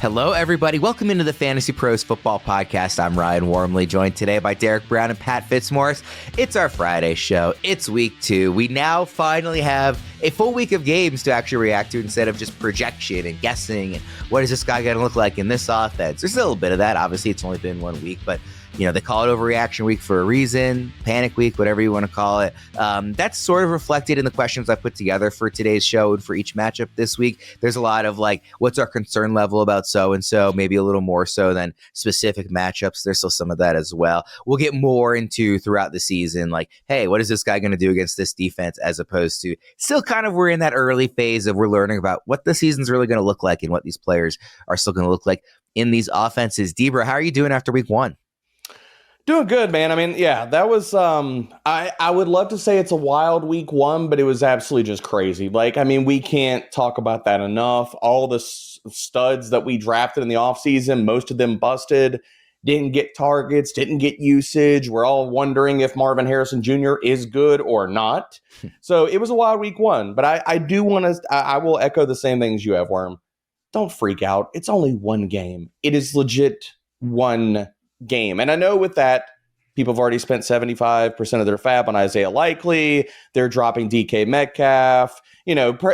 Hello, everybody. Welcome into the Fantasy Pros Football Podcast. I'm Ryan Wormeli, joined today by Derek Brown and Pat Fitzmaurice. It's our Friday show. It's week 2. We now finally have a full week of games to actually react to instead of just projection and guessing. And what is this guy going to look like in this offense? There's a little bit of that. Obviously, it's only been 1 week, but they call it overreaction week for a reason, panic week, whatever you want to call it. That's sort of reflected in the questions I put together for today's show and for each matchup this week. There's a lot of what's our concern level about so-and-so, maybe a little more so than specific matchups. There's still some of that as well. We'll get more into throughout the season, hey, what is this guy going to do against this defense, as opposed to still kind of we're in that early phase of we're learning about what the season's really going to look like and what these players are still going to look like in these offenses. Debra, how are you doing after week 1? Doing good, man. I mean, yeah, that was, I would love to say it's a wild week 1, but it was absolutely just crazy. We can't talk about that enough. All the studs that we drafted in the offseason, most of them busted, didn't get targets, didn't get usage. We're all wondering if Marvin Harrison Jr. is good or not. So it was a wild week 1, but I do want to, I will echo the same things you have, Worm. Don't freak out. It's only 1 game. It is legit 1 game. And I know with that, people have already spent 75% of their fab on Isaiah Likely. They're dropping DK Metcalf.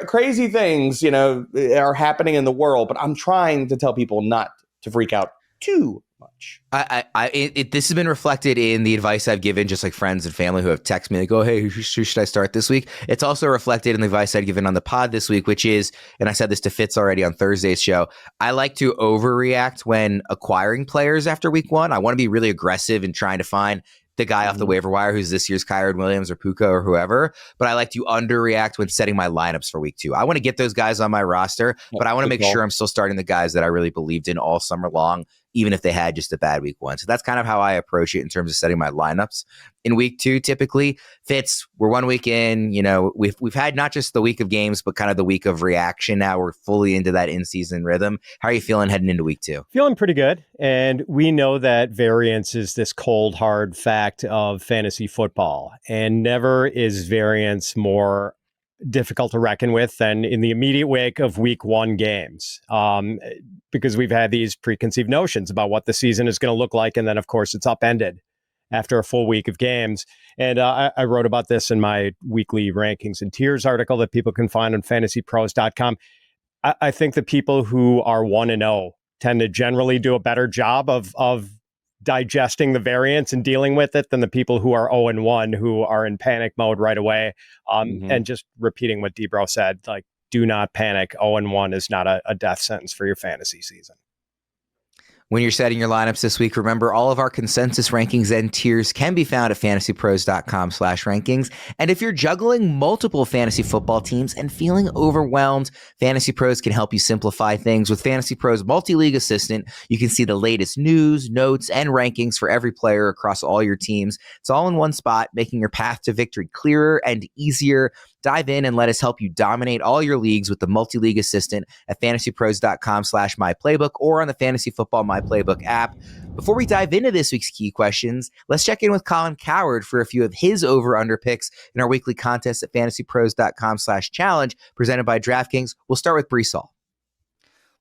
Crazy things, are happening in the world. But I'm trying to tell people not to freak out too much. This has been reflected in the advice I've given, just friends and family who have texted me. They go, hey, who should I start this week? It's also reflected in the advice I've given on the pod this week, which is, and I said this to Fitz already on Thursday's show, I like to overreact when acquiring players after week 1. I want to be really aggressive in trying to find the guy off the waiver wire who's this year's Kyron Williams or Puka or whoever, but I like to underreact when setting my lineups for week 2. I want to get those guys on my roster, but I want to make sure I'm still starting the guys that I really believed in all summer long, even if they had just a bad week 1. So that's kind of how I approach it in terms of setting my lineups. In week 2, typically, Fitz, we're 1 week in, we've had not just the week of games, but kind of the week of reaction. Now we're fully into that in-season rhythm. How are you feeling heading into week 2? Feeling pretty good. And we know that variance is this cold, hard fact of fantasy football. And never is variance more difficult to reckon with than in the immediate wake of week 1 games. Because we've had these preconceived notions about what the season is going to look like. And then, of course, it's upended after a full week of games. And I wrote about this in my weekly rankings and tiers article that people can find on fantasypros.com. I think the people who are 1-0 tend to generally do a better job of digesting the variance and dealing with it than the people who are 0-1 who are in panic mode right away. And just repeating what Debro said, do not panic. 0-1 is not a death sentence for your fantasy season. When you're setting your lineups this week, remember all of our consensus rankings and tiers can be found at fantasypros.com/rankings. And if you're juggling multiple fantasy football teams and feeling overwhelmed, Fantasy Pros can help you simplify things. With Fantasy Pros Multi-League Assistant, you can see the latest news, notes, and rankings for every player across all your teams. It's all in one spot, making your path to victory clearer and easier. Dive in and let us help you dominate all your leagues with the Multi-League Assistant at fantasypros.com/myplaybook or on the Fantasy Football My Playbook app. Before we dive into this week's key questions, let's check in with Colin Cowherd for a few of his over-under picks in our weekly contest at fantasypros.com/challenge presented by DraftKings. We'll start with Breece Hall.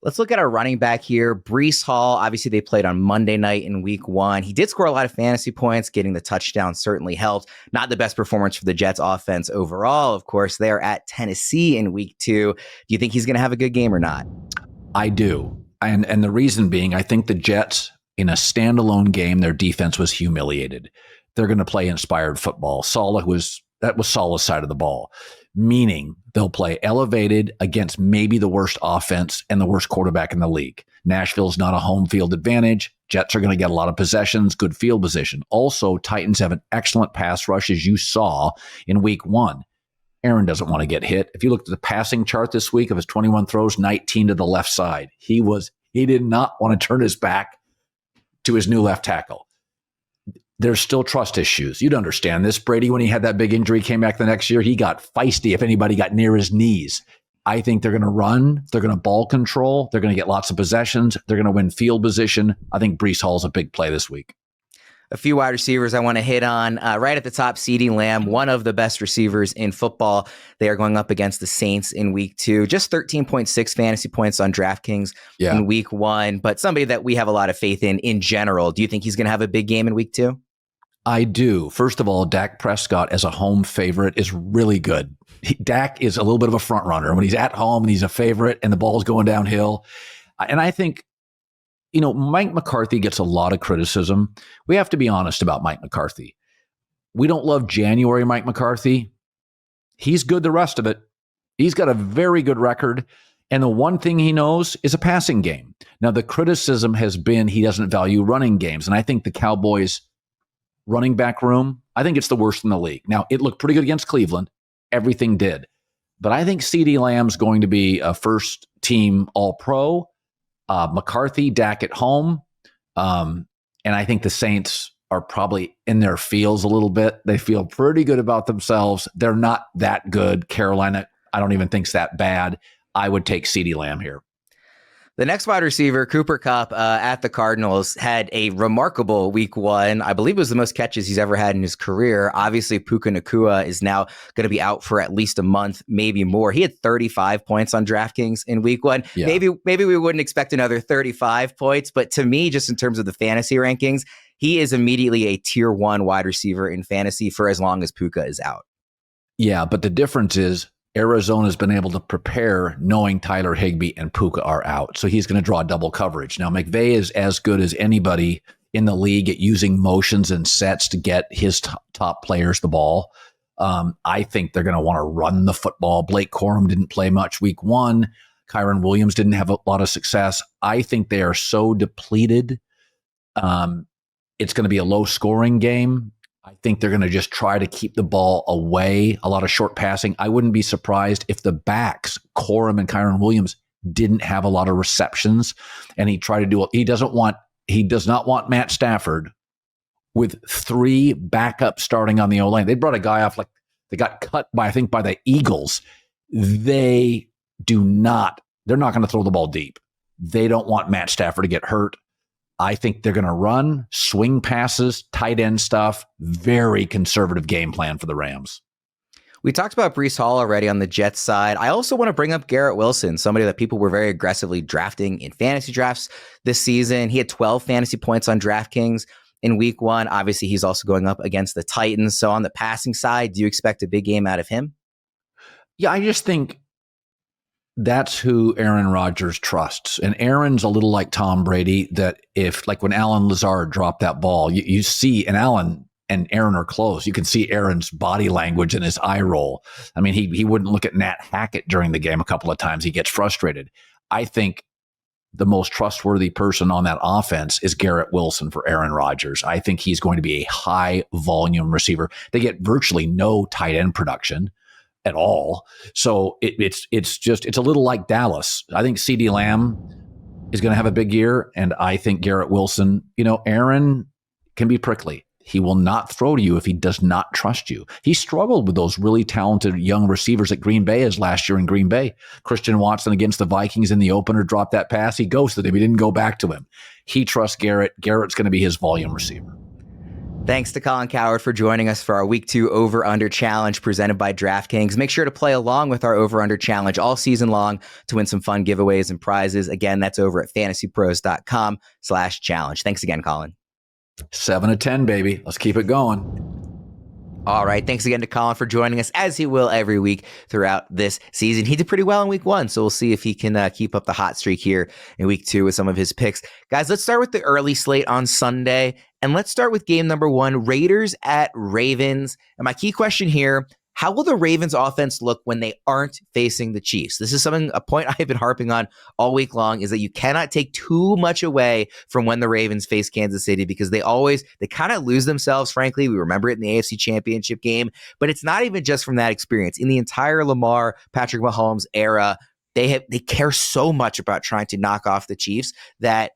Let's look at our running back here. Breece Hall, obviously they played on Monday night in week 1. He did score a lot of fantasy points. Getting the touchdown certainly helped. Not the best performance for the Jets offense overall. Of course, they're at Tennessee in week 2. Do you think he's going to have a good game or not? I do. And the reason being, I think the Jets, in a standalone game, their defense was humiliated. They're going to play inspired football. That was Saleh's side of the ball. Meaning they'll play elevated against maybe the worst offense and the worst quarterback in the league. Nashville's not a home field advantage. Jets are going to get a lot of possessions, good field position. Also, Titans have an excellent pass rush, as you saw in week 1. Aaron doesn't want to get hit. If you looked at the passing chart this week of his 21 throws, 19 to the left side. He did not want to turn his back to his new left tackle. There's still trust issues. You'd understand this. Brady, when he had that big injury, came back the next year, he got feisty if anybody got near his knees. I think they're going to run. They're going to ball control. They're going to get lots of possessions. They're going to win field position. I think Breece Hall's a big play this week. A few wide receivers I want to hit on. Right at the top, CeeDee Lamb, one of the best receivers in football. They are going up against the Saints in week 2. Just 13.6 fantasy points on DraftKings in week 1, but somebody that we have a lot of faith in general. Do you think he's going to have a big game in week 2? I do. First of all, Dak Prescott as a home favorite is really good. Dak is a little bit of a front runner when he's at home and he's a favorite and the ball's going downhill. And I think, Mike McCarthy gets a lot of criticism. We have to be honest about Mike McCarthy. We don't love January Mike McCarthy. He's good the rest of it. He's got a very good record. And the one thing he knows is a passing game. Now, the criticism has been he doesn't value running games. And I think the Cowboys running back room, I think it's the worst in the league. Now, it looked pretty good against Cleveland. Everything did. But I think CeeDee Lamb's going to be a first-team All-Pro. McCarthy, Dak at home. And I think the Saints are probably in their feels a little bit. They feel pretty good about themselves. They're not that good. Carolina, I don't even think's that bad. I would take CeeDee Lamb here. The next wide receiver, Cooper Kupp, at the Cardinals, had a remarkable week 1. I believe it was the most catches he's ever had in his career. Obviously, Puka Nacua is now going to be out for at least a month, maybe more. He had 35 points on DraftKings in week 1. Yeah. Maybe we wouldn't expect another 35 points, but to me, just in terms of the fantasy rankings, he is immediately a tier 1 wide receiver in fantasy for as long as Puka is out. Yeah, but the difference is Arizona's been able to prepare knowing Tyler Higbee and Puka are out. So he's going to draw double coverage. Now, McVay is as good as anybody in the league at using motions and sets to get his top players the ball. I think they're going to want to run the football. Blake Corum didn't play much week 1. Kyron Williams didn't have a lot of success. I think they are so depleted. It's going to be a low-scoring game. I think they're going to just try to keep the ball away, a lot of short passing. I wouldn't be surprised if the backs, Corum and Kyron Williams, didn't have a lot of receptions. And he tried to do it. He does not want Matt Stafford with 3 backups starting on the O-line. They brought a guy off, like they got cut by the Eagles. They're not going to throw the ball deep. They don't want Matt Stafford to get hurt. I think they're going to run, swing passes, tight end stuff. Very conservative game plan for the Rams. We talked about Breece Hall already on the Jets side. I also want to bring up Garrett Wilson, somebody that people were very aggressively drafting in fantasy drafts this season. He had 12 fantasy points on DraftKings in week 1. Obviously, he's also going up against the Titans. So on the passing side, do you expect a big game out of him? Yeah, I just think that's who Aaron Rodgers trusts. And Aaron's a little like Tom Brady, that if, like when Alan Lazard dropped that ball, you see, and Alan and Aaron are close. You can see Aaron's body language and his eye roll. I mean, he wouldn't look at Nat Hackett during the game a couple of times. He gets frustrated. I think the most trustworthy person on that offense is Garrett Wilson for Aaron Rodgers. I think he's going to be a high volume receiver. They get virtually no tight end production at all. So it's a little like Dallas. I think CeeDee Lamb is going to have a big year, and I think Garrett Wilson, Aaron can be prickly. He will not throw to you if he does not trust you. He struggled with those really talented young receivers at Green Bay as last year in Green Bay. Christian Watson against the Vikings in the opener dropped that pass. He ghosted him. He didn't go back to him. He trusts Garrett. Garrett's going to be his volume receiver. Thanks to Colin Cowherd for joining us for our Week 2 Over-Under Challenge presented by DraftKings. Make sure to play along with our Over-Under Challenge all season long to win some fun giveaways and prizes. Again, that's over at fantasypros.com/challenge. Thanks again, Colin. 7 of 10, baby. Let's keep it going. All right. Thanks again to Colin for joining us, as he will every week throughout this season. He did pretty well in week 1, so we'll see if he can keep up the hot streak here in week 2 with some of his picks. Guys, let's start with the early slate on Sunday, and let's start with game number 1, Raiders at Ravens. And my key question here, how will the Ravens offense look when they aren't facing the Chiefs? This is a point I've been harping on all week long, is that you cannot take too much away from when the Ravens face Kansas City, because they kind of lose themselves, frankly. We remember it in the AFC Championship game, but it's not even just from that experience. In the entire Lamar, Patrick Mahomes era, they care so much about trying to knock off the Chiefs that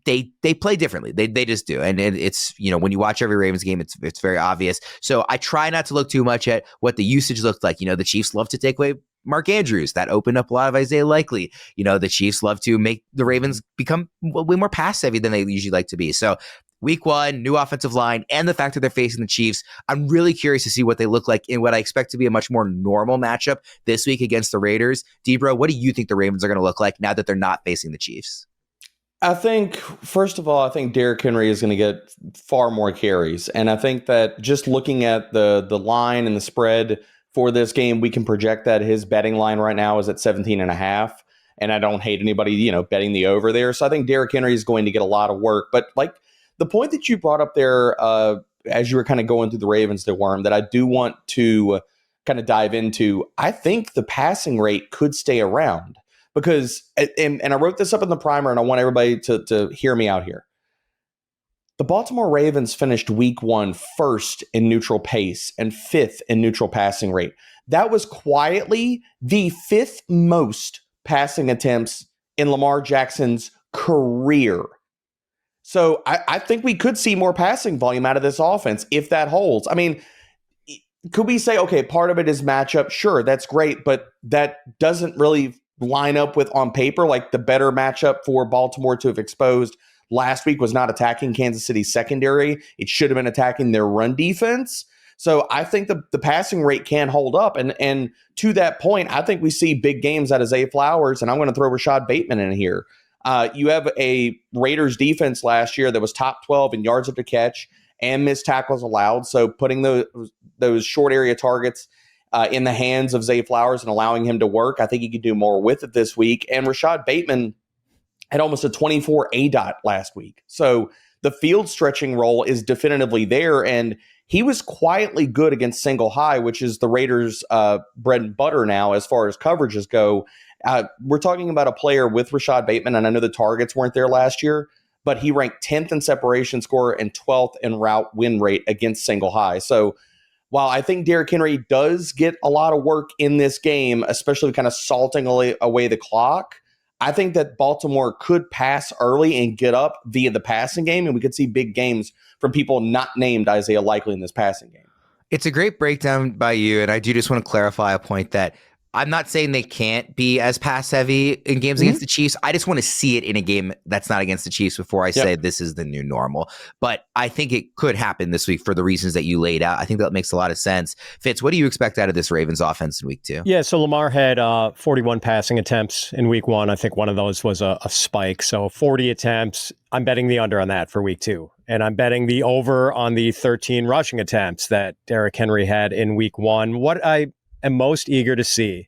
they play differently. They just do. And it's, when you watch every Ravens game, it's very obvious. So I try not to look too much at what the usage looked like. The Chiefs love to take away Mark Andrews. That opened up a lot of Isaiah Likely. The Chiefs love to make the Ravens become way more pass heavy than they usually like to be. So Week 1, new offensive line, and the fact that they're facing the Chiefs, I'm really curious to see what they look like in what I expect to be a much more normal matchup this week against the Raiders. Debro, what do you think the Ravens are going to look like now that they're not facing the Chiefs? I think, first of all, I think Derrick Henry is going to get far more carries. And I think that just looking at the line and the spread for this game, we can project that his betting line right now is at 17.5. And I don't hate anybody, betting the over there. So I think Derrick Henry is going to get a lot of work. But like the point that you brought up there, as you were kind of going through the Ravens, the Worm, that I do want to kind of dive into, I think the passing rate could stay around because, and I wrote this up in the primer and I want everybody to hear me out here. The Baltimore Ravens finished week 1 first in neutral pace and 5th in neutral passing rate. That was quietly the 5th most passing attempts in Lamar Jackson's career. So I think we could see more passing volume out of this offense if that holds. I mean, could we say, okay, part of it is matchup? Sure, that's great, but that doesn't really line up with on paper. Like the better matchup for Baltimore to have exposed last week was not attacking Kansas City's secondary. It should have been attacking their run defense. So I think the passing rate can hold up. And to that point, I think we see big games out of Zay Flowers, and I'm going to throw Rashad Bateman in here. You have a Raiders defense last year that was top 12 in yards after catch and missed tackles allowed. So putting those short area targets in the hands of Zay Flowers and allowing him to work, I think he could do more with it this week. And Rashad Bateman had almost a 24 ADOT last week. So the field stretching role is definitively there. And he was quietly good against single high, which is the Raiders' bread and butter now as far as coverages go. We're talking about a player with Rashad Bateman, and I know the targets weren't there last year, but he ranked 10th in separation score and 12th in route win rate against single high. So while I think Derrick Henry does get a lot of work in this game, especially kind of salting away the clock, I think that Baltimore could pass early and get up via the passing game, and we could see big games from people not named Isaiah Likely in this passing game. It's a great breakdown by you, and I do just want to clarify a point that I'm not saying they can't be as pass heavy in games against the Chiefs. I just want to see it in a game that's not against the Chiefs before I say this is the new normal. But I think it could happen this week for the reasons that you laid out. I think that makes a lot of sense. Fitz, what do you expect out of this Ravens offense in week 2? Yeah, so Lamar had 41 passing attempts in week 1. I think one of those was a spike. So 40 attempts. I'm betting the under on that for week 2. And I'm betting the over on the 13 rushing attempts that Derrick Henry had in week 1. What I am most eager to see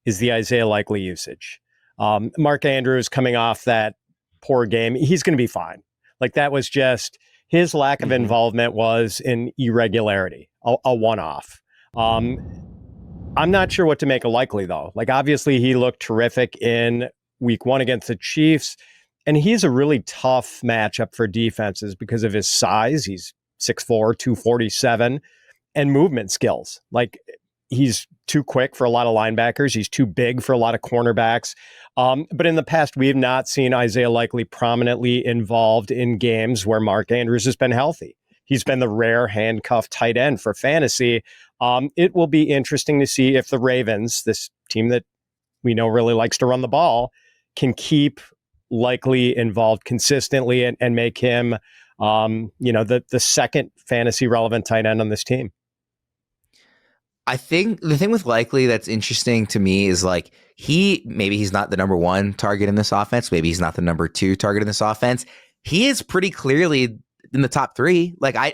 is the Isaiah Likely usage. Mark Andrews coming off that poor game, he's going to be fine. Like that was just his lack of involvement was an irregularity, a one-off. I'm not sure what to make of Likely though. Like obviously he looked terrific in week 1 against the Chiefs, and he's a really tough matchup for defenses because of his size. He's 6'4", 247, and movement skills. Like he's too quick for a lot of linebackers. He's too big for a lot of cornerbacks. But in the past, we have not seen Isaiah Likely prominently involved in games where Mark Andrews has been healthy. He's been the rare handcuffed tight end for fantasy. It will be interesting to see if the Ravens, this team that we know really likes to run the ball, can keep Likely involved consistently and make him, the second fantasy relevant tight end on this team. I think the thing with Likely that's interesting to me is like maybe he's not the number 1 target in this offense. Maybe he's not the number 2 target in this offense. He is pretty clearly in the top 3. I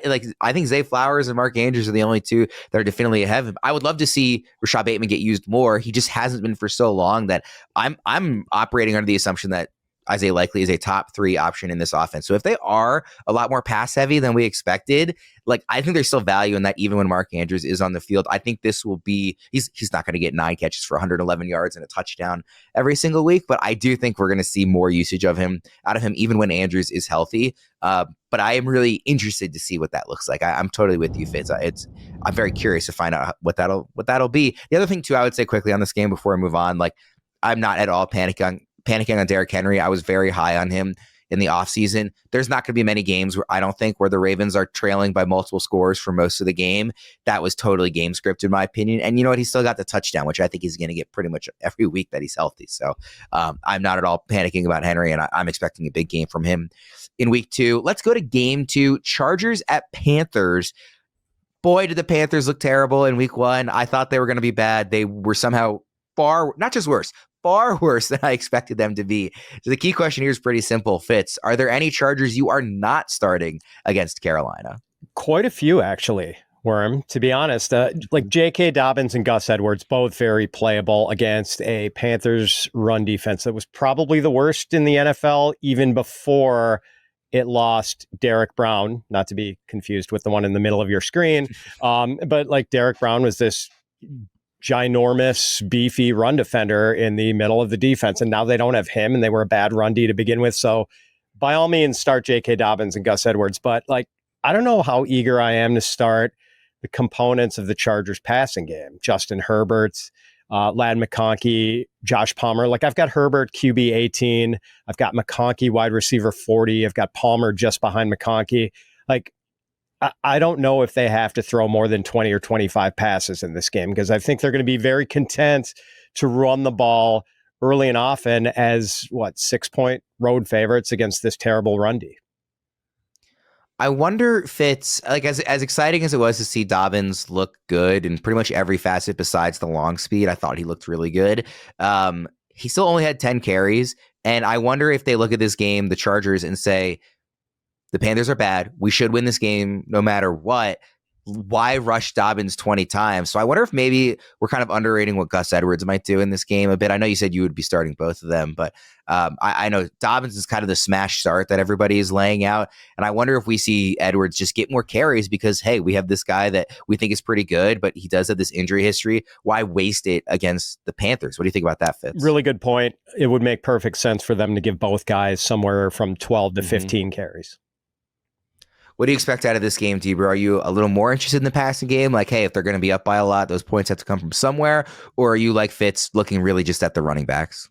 think Zay Flowers and Mark Andrews are the only 2 that are definitely ahead of him. I would love to see Rashad Bateman get used more. He just hasn't been for so long that I'm operating under the assumption that Isaiah Likely is a top 3 option in this offense. So if they are a lot more pass heavy than we expected, I think there's still value in that even when Mark Andrews is on the field. I think this will be, he's not going to get 9 catches for 111 yards and a touchdown every single week, but I do think we're going to see more usage out of him even when Andrews is healthy. But I am really interested to see what that looks like. I'm totally with you, Fitz. I'm very curious to find out what that'll be. The other thing too, I would say quickly on this game before I move on, I'm not at all panicking on Derrick Henry. I was very high on him in the offseason. There's not going to be many games where I don't think where the Ravens are trailing by multiple scores for most of the game. That was totally game script in my opinion. And you know what? He still got the touchdown, which I think he's going to get pretty much every week that he's healthy. So I'm not at all panicking about Henry, and I'm expecting a big game from him in week 2. Let's go to game 2, Chargers at Panthers. Boy, did the Panthers look terrible in week 1. I thought they were going to be bad. They were somehow far worse than I expected them to be. So the key question here is pretty simple. Fitz, are there any Chargers you are not starting against Carolina? Quite a few, actually, Worm, to be honest. Like J.K. Dobbins and Gus Edwards, both very playable against a Panthers run defense that was probably the worst in the NFL even before it lost Derrick Brown, not to be confused with the one in the middle of your screen. But like Derrick Brown was this ginormous, beefy run defender in the middle of the defense. And now they don't have him, and they were a bad run D to begin with. So by all means, start J.K. Dobbins and Gus Edwards. But like, I don't know how eager I am to start the components of the Chargers passing game. Justin Herbert, Ladd McConkey, Josh Palmer. Like I've got Herbert QB 18. I've got McConkey wide receiver 40. I've got Palmer just behind McConkey. Like I don't know if they have to throw more than 20 or 25 passes in this game, because I think they're going to be very content to run the ball early and often as 6-point road favorites against this terrible run D. I wonder, Fitz, like as exciting as it was to see Dobbins look good in pretty much every facet besides the long speed, I thought he looked really good. He still only had 10 carries. And I wonder if they look at this game, the Chargers, and say, the Panthers are bad. We should win this game no matter what. Why rush Dobbins 20 times? So I wonder if maybe we're kind of underrating what Gus Edwards might do in this game a bit. I know you said you would be starting both of them, but I know Dobbins is kind of the smash start that everybody is laying out. And I wonder if we see Edwards just get more carries because, hey, we have this guy that we think is pretty good, but he does have this injury history. Why waste it against the Panthers? What do you think about that, Fitz? Really good point. It would make perfect sense for them to give both guys somewhere from 12 to 15 carries. What do you expect out of this game, Debra? Are you a little more interested in the passing game? Like, hey, if they're going to be up by a lot, those points have to come from somewhere. Or are you like Fitz, looking really just at the running backs?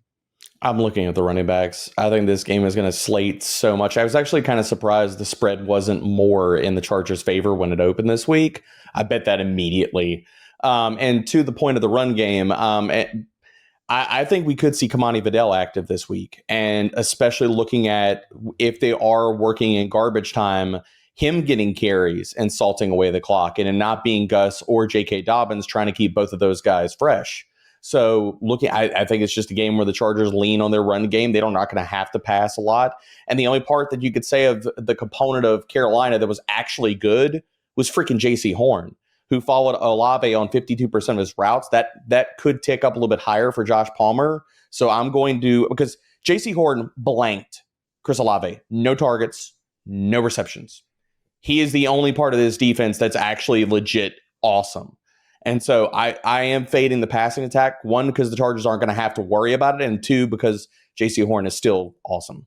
I'm looking at the running backs. I think this game is going to slate so much. I was actually kind of surprised the spread wasn't more in the Chargers' favor when it opened this week. I bet that immediately. And to the point of the run game, I think we could see Kamani Vidal active this week. And especially looking at if they are working in garbage time, him getting carries and salting away the clock, and it not being Gus or J.K. Dobbins trying to keep both of those guys fresh. So I think it's just a game where the Chargers lean on their run game. They're not going to have to pass a lot. And the only part that you could say of the component of Carolina that was actually good was freaking J.C. Horn, who followed Olave on 52% of his routes. That could tick up a little bit higher for Josh Palmer. So I'm going to, because J.C. Horn blanked Chris Olave. No targets, no receptions. He is the only part of this defense that's actually legit awesome. And so I am fading the passing attack. One, because the Chargers aren't going to have to worry about it. And two, because J.C. Horn is still awesome.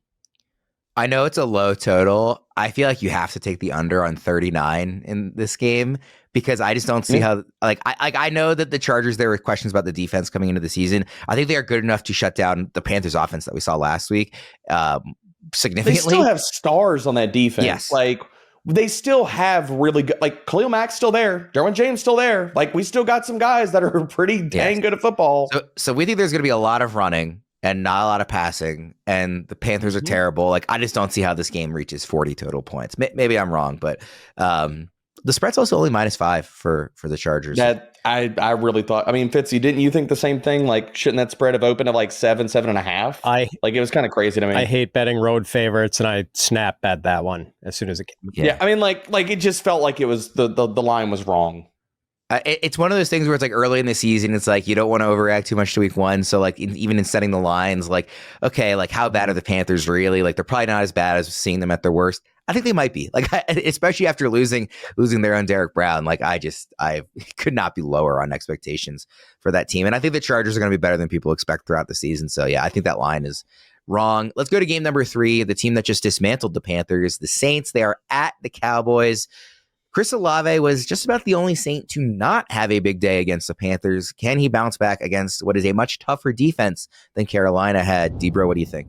I know it's a low total. I feel like you have to take the under on 39 in this game because I just don't see how, I know that the Chargers, there were questions about the defense coming into the season. I think they are good enough to shut down the Panthers offense that we saw last week significantly. They still have stars on that defense. Yes. They still have really good, Khalil Mack's still there. Derwin James still there. We still got some guys that are pretty dang good at football. So we think there's going to be a lot of running and not a lot of passing, and the Panthers are terrible. I just don't see how this game reaches 40 total points. Maybe I'm wrong, but the spread's also only -5 for the Chargers. That I really thought. I mean, Fitzy, didn't you think the same thing? Shouldn't that spread have opened at 7.5? It was kind of crazy to me. I hate betting road favorites, and I snap bet that one as soon as it came. Yeah, I mean, it just felt like it was the line was wrong. It's one of those things where it's early in the season, it's you don't want to overreact too much to week one. So even in setting the lines, okay, how bad are the Panthers really? They're probably not as bad as seeing them at their worst. I think they might be especially after losing their own Derrick Brown. I could not be lower on expectations for that team. And I think the Chargers are going to be better than people expect throughout the season. So yeah, I think that line is wrong. Let's go to game number 3. The team that just dismantled the Panthers, the Saints. They are at the Cowboys. Chris Olave was just about the only Saint to not have a big day against the Panthers. Can he bounce back against what is a much tougher defense than Carolina had? Debro, what do you think?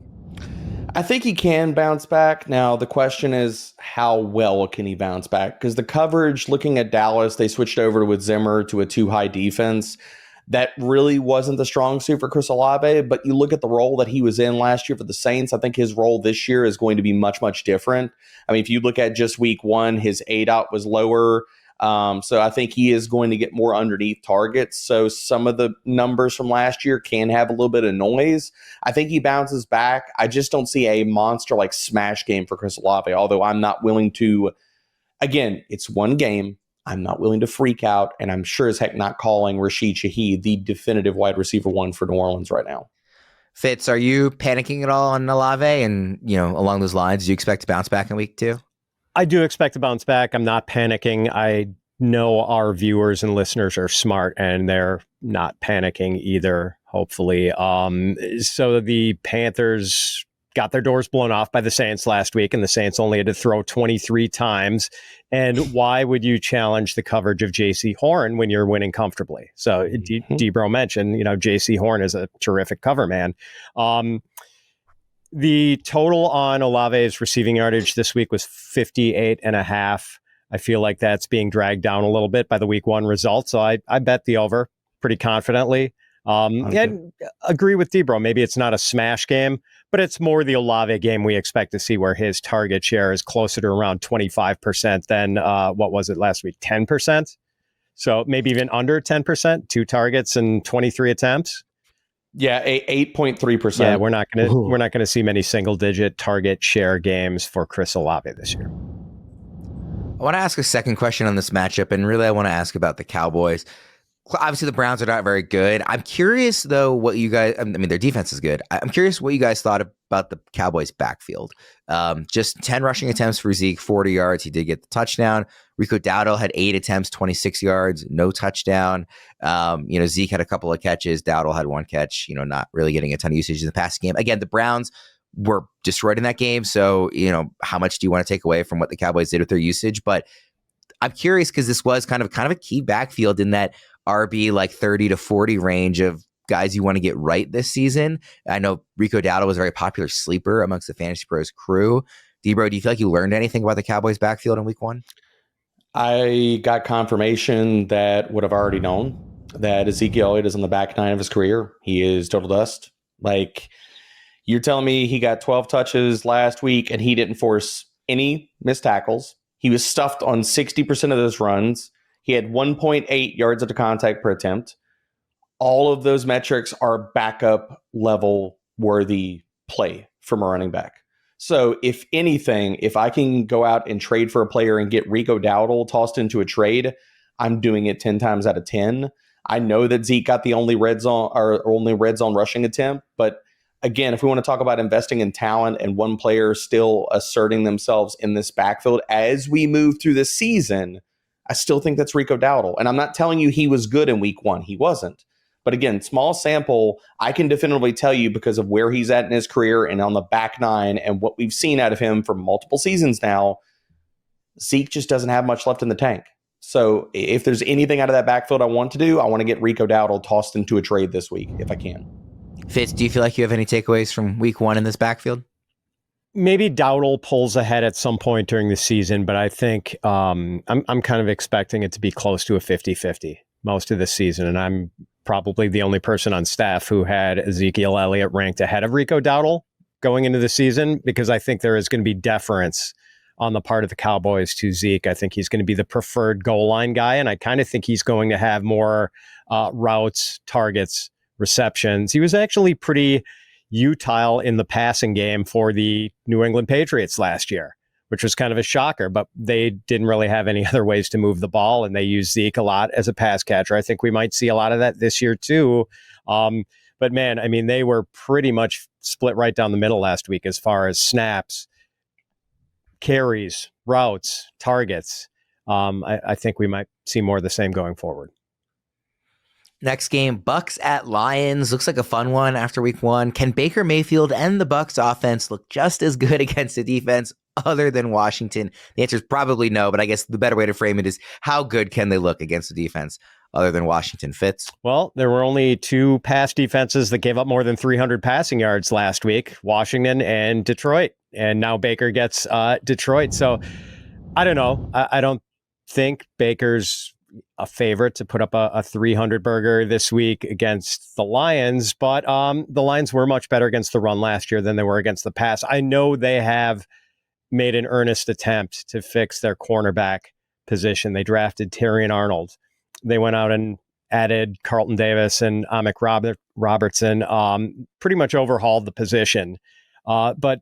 I think he can bounce back. Now, the question is, how well can he bounce back? Because the coverage, looking at Dallas, they switched over with Zimmer to a too high defense. That really wasn't the strong suit for Chris Olave, but you look at the role that he was in last year for the Saints, I think his role this year is going to be much, much different. I mean, if you look at just week one, his ADOT was lower. So I think he is going to get more underneath targets. So some of the numbers from last year can have a little bit of noise. I think he bounces back. I just don't see a monster like smash game for Chris Olave, although I'm not willing to, again, it's one game. I'm not willing to freak out, and I'm sure as heck not calling Rashid Shaheed the definitive wide receiver one for New Orleans right now. Fitz, are you panicking at all on Olave? And, along those lines, do you expect to bounce back in week 2? I do expect to bounce back. I'm not panicking. I know our viewers and listeners are smart, and they're not panicking either, hopefully. So the Panthers got their doors blown off by the Saints last week, and the Saints only had to throw 23 times. And why would you challenge the coverage of J.C. Horn when you're winning comfortably? So Debro mentioned, J.C. Horn is a terrific cover man. The total on Olave's receiving yardage this week was 58.5. I feel like that's being dragged down a little bit by the week 1 results. So I bet the over pretty confidently. And agree with Debro. Maybe it's not a smash game, but it's more the Olave game we expect to see, where his target share is closer to around 25% than what was it last week? 10%. So maybe even under 10%, 2 targets and 23 attempts. Yeah, 8.3%. Yeah, we're not gonna see many single digit target share games for Chris Olave this year. I want to ask a second question on this matchup, and really I want to ask about the Cowboys. Obviously, the Browns are not very good. I'm curious, though, what you guys, their defense is good. I'm curious what you guys thought about the Cowboys' backfield. Just 10 rushing attempts for Zeke, 40 yards. He did get the touchdown. Rico Dowdle had 8 attempts, 26 yards, no touchdown. Zeke had a couple of catches. Dowdle had 1 catch, not really getting a ton of usage in the passing game. Again, the Browns were destroyed in that game. So, how much do you want to take away from what the Cowboys did with their usage? But I'm curious because this was kind of a key backfield in that RB like 30 to 40 range of guys you want to get right this season. I know Rico Dowdle was a very popular sleeper amongst the Fantasy Pros crew. Debro, do you feel like you learned anything about the Cowboys backfield in week 1? I got confirmation that what I've already known, that Ezekiel Elliott is on the back 9 of his career. He is total dust. Like, you're telling me he got 12 touches last week and he didn't force any missed tackles. He was stuffed on 60% of those runs. He had 1.8 yards of contact per attempt. All of those metrics are backup level worthy play from a running back. So if anything, if I can go out and trade for a player and get Rico Dowdle tossed into a trade, I'm doing it 10 times out of 10. I know that Zeke got the only red zone rushing attempt, but again, if we want to talk about investing in talent and one player still asserting themselves in this backfield as we move through the season, I still think that's Rico Dowdle. And I'm not telling you he was good in week 1. He wasn't. But again, small sample, I can definitively tell you because of where he's at in his career and on the back 9 and what we've seen out of him for multiple seasons now, Zeke just doesn't have much left in the tank. So if there's anything out of that backfield I want to do, I want to get Rico Dowdle tossed into a trade this week if I can. Fitz, do you feel like you have any takeaways from week 1 in this backfield? Maybe Dowdle pulls ahead at some point during the season, but I think I'm kind of expecting it to be close to a 50-50 most of the season. And I'm probably the only person on staff who had Ezekiel Elliott ranked ahead of Rico Dowdle going into the season, because I think there is going to be deference on the part of the Cowboys to Zeke. I think he's going to be the preferred goal line guy, and I kind of think he's going to have more routes, targets, receptions. He was actually pretty utile in the passing game for the New England Patriots last year, which was kind of a shocker, but they didn't really have any other ways to move the ball, and they used Zeke a lot as a pass catcher. I think we might see a lot of that this year too. But man, they were pretty much split right down the middle last week as far as snaps, carries, routes, targets. I think we might see more of the same going forward. Next game, Bucs at Lions. Looks like a fun one after week 1. Can Baker Mayfield and the Bucs offense look just as good against the defense other than Washington? The answer is probably no, but I guess the better way to frame it is how good can they look against the defense other than Washington? Fitz? Well, there were only 2 pass defenses that gave up more than 300 passing yards last week, Washington and Detroit. And now Baker gets Detroit. So I don't know. I don't think Baker's a favorite to put up a 300 burger this week against the Lions, but the Lions were much better against the run last year than they were against the pass. I know they have made an earnest attempt to fix their cornerback position. They drafted Terrion Arnold. They went out and added Carlton Davis and Amik Robertson, pretty much overhauled the position. But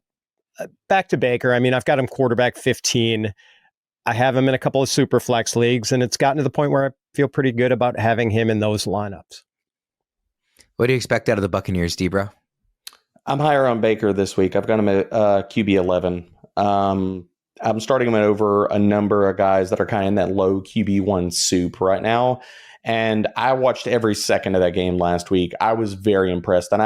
back to Baker, I mean, I've got him quarterback 15. I have him in a couple of super flex leagues, and it's gotten to the point where I feel pretty good about having him in those lineups. What do you expect out of the Buccaneers, Debro? I'm higher on Baker this week. I've got him at QB 11. I'm starting him at over a number of guys that are kind of in that low QB1 soup right now. And I watched every second of that game last week. I was very impressed. And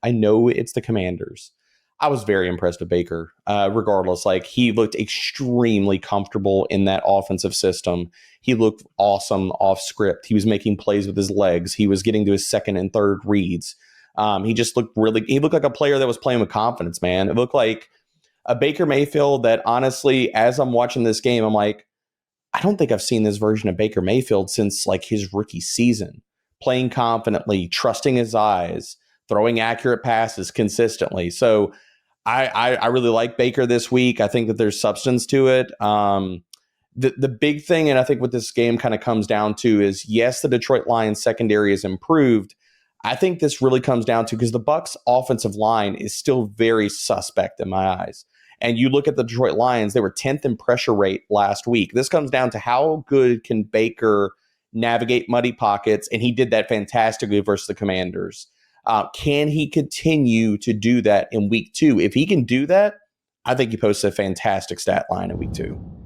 I know it's the Commanders. I was very impressed with Baker, regardless. Like, he looked extremely comfortable in that offensive system. He looked awesome off script. He was making plays with his legs. He was getting to his second and third reads. He just looked he looked like a player that was playing with confidence, man. It looked like a Baker Mayfield that, honestly, as I'm watching this game, I'm like, I don't think I've seen this version of Baker Mayfield since like his rookie season. Playing confidently, trusting his eyes, throwing accurate passes consistently. So I really like Baker this week. I think that there's substance to it. The big thing, and I think what this game kind of comes down to is, yes, the Detroit Lions secondary is improved. I think this really comes down to, because the Bucs offensive line is still very suspect in my eyes. And you look at the Detroit Lions, they were 10th in pressure rate last week. This comes down to how good can Baker navigate muddy pockets, and he did that fantastically versus the Commanders. Can he continue to do that in week 2? If he can do that, I think he posts a fantastic stat line in week 2.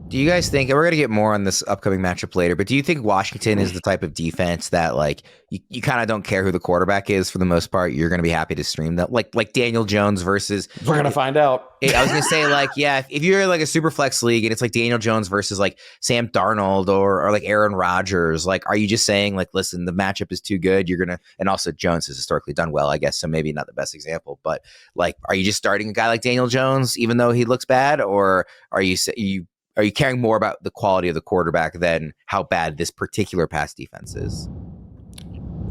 Do you guys think, and we're going to get more on this upcoming matchup later, but do you think Washington is the type of defense that, like, you kind of don't care who the quarterback is for the most part? You're going to be happy to stream that, like Daniel Jones versus. We're going to find out. I was going to say, like, yeah, if you're like a super flex league and it's like Daniel Jones versus like Sam Darnold or like Aaron Rodgers, like, are you just saying, like, listen, the matchup is too good? You're going to, and also Jones has historically done well, I guess, so maybe not the best example, but like, are you just starting a guy like Daniel Jones even though he looks bad, or are you caring more about the quality of the quarterback than how bad this particular pass defense is?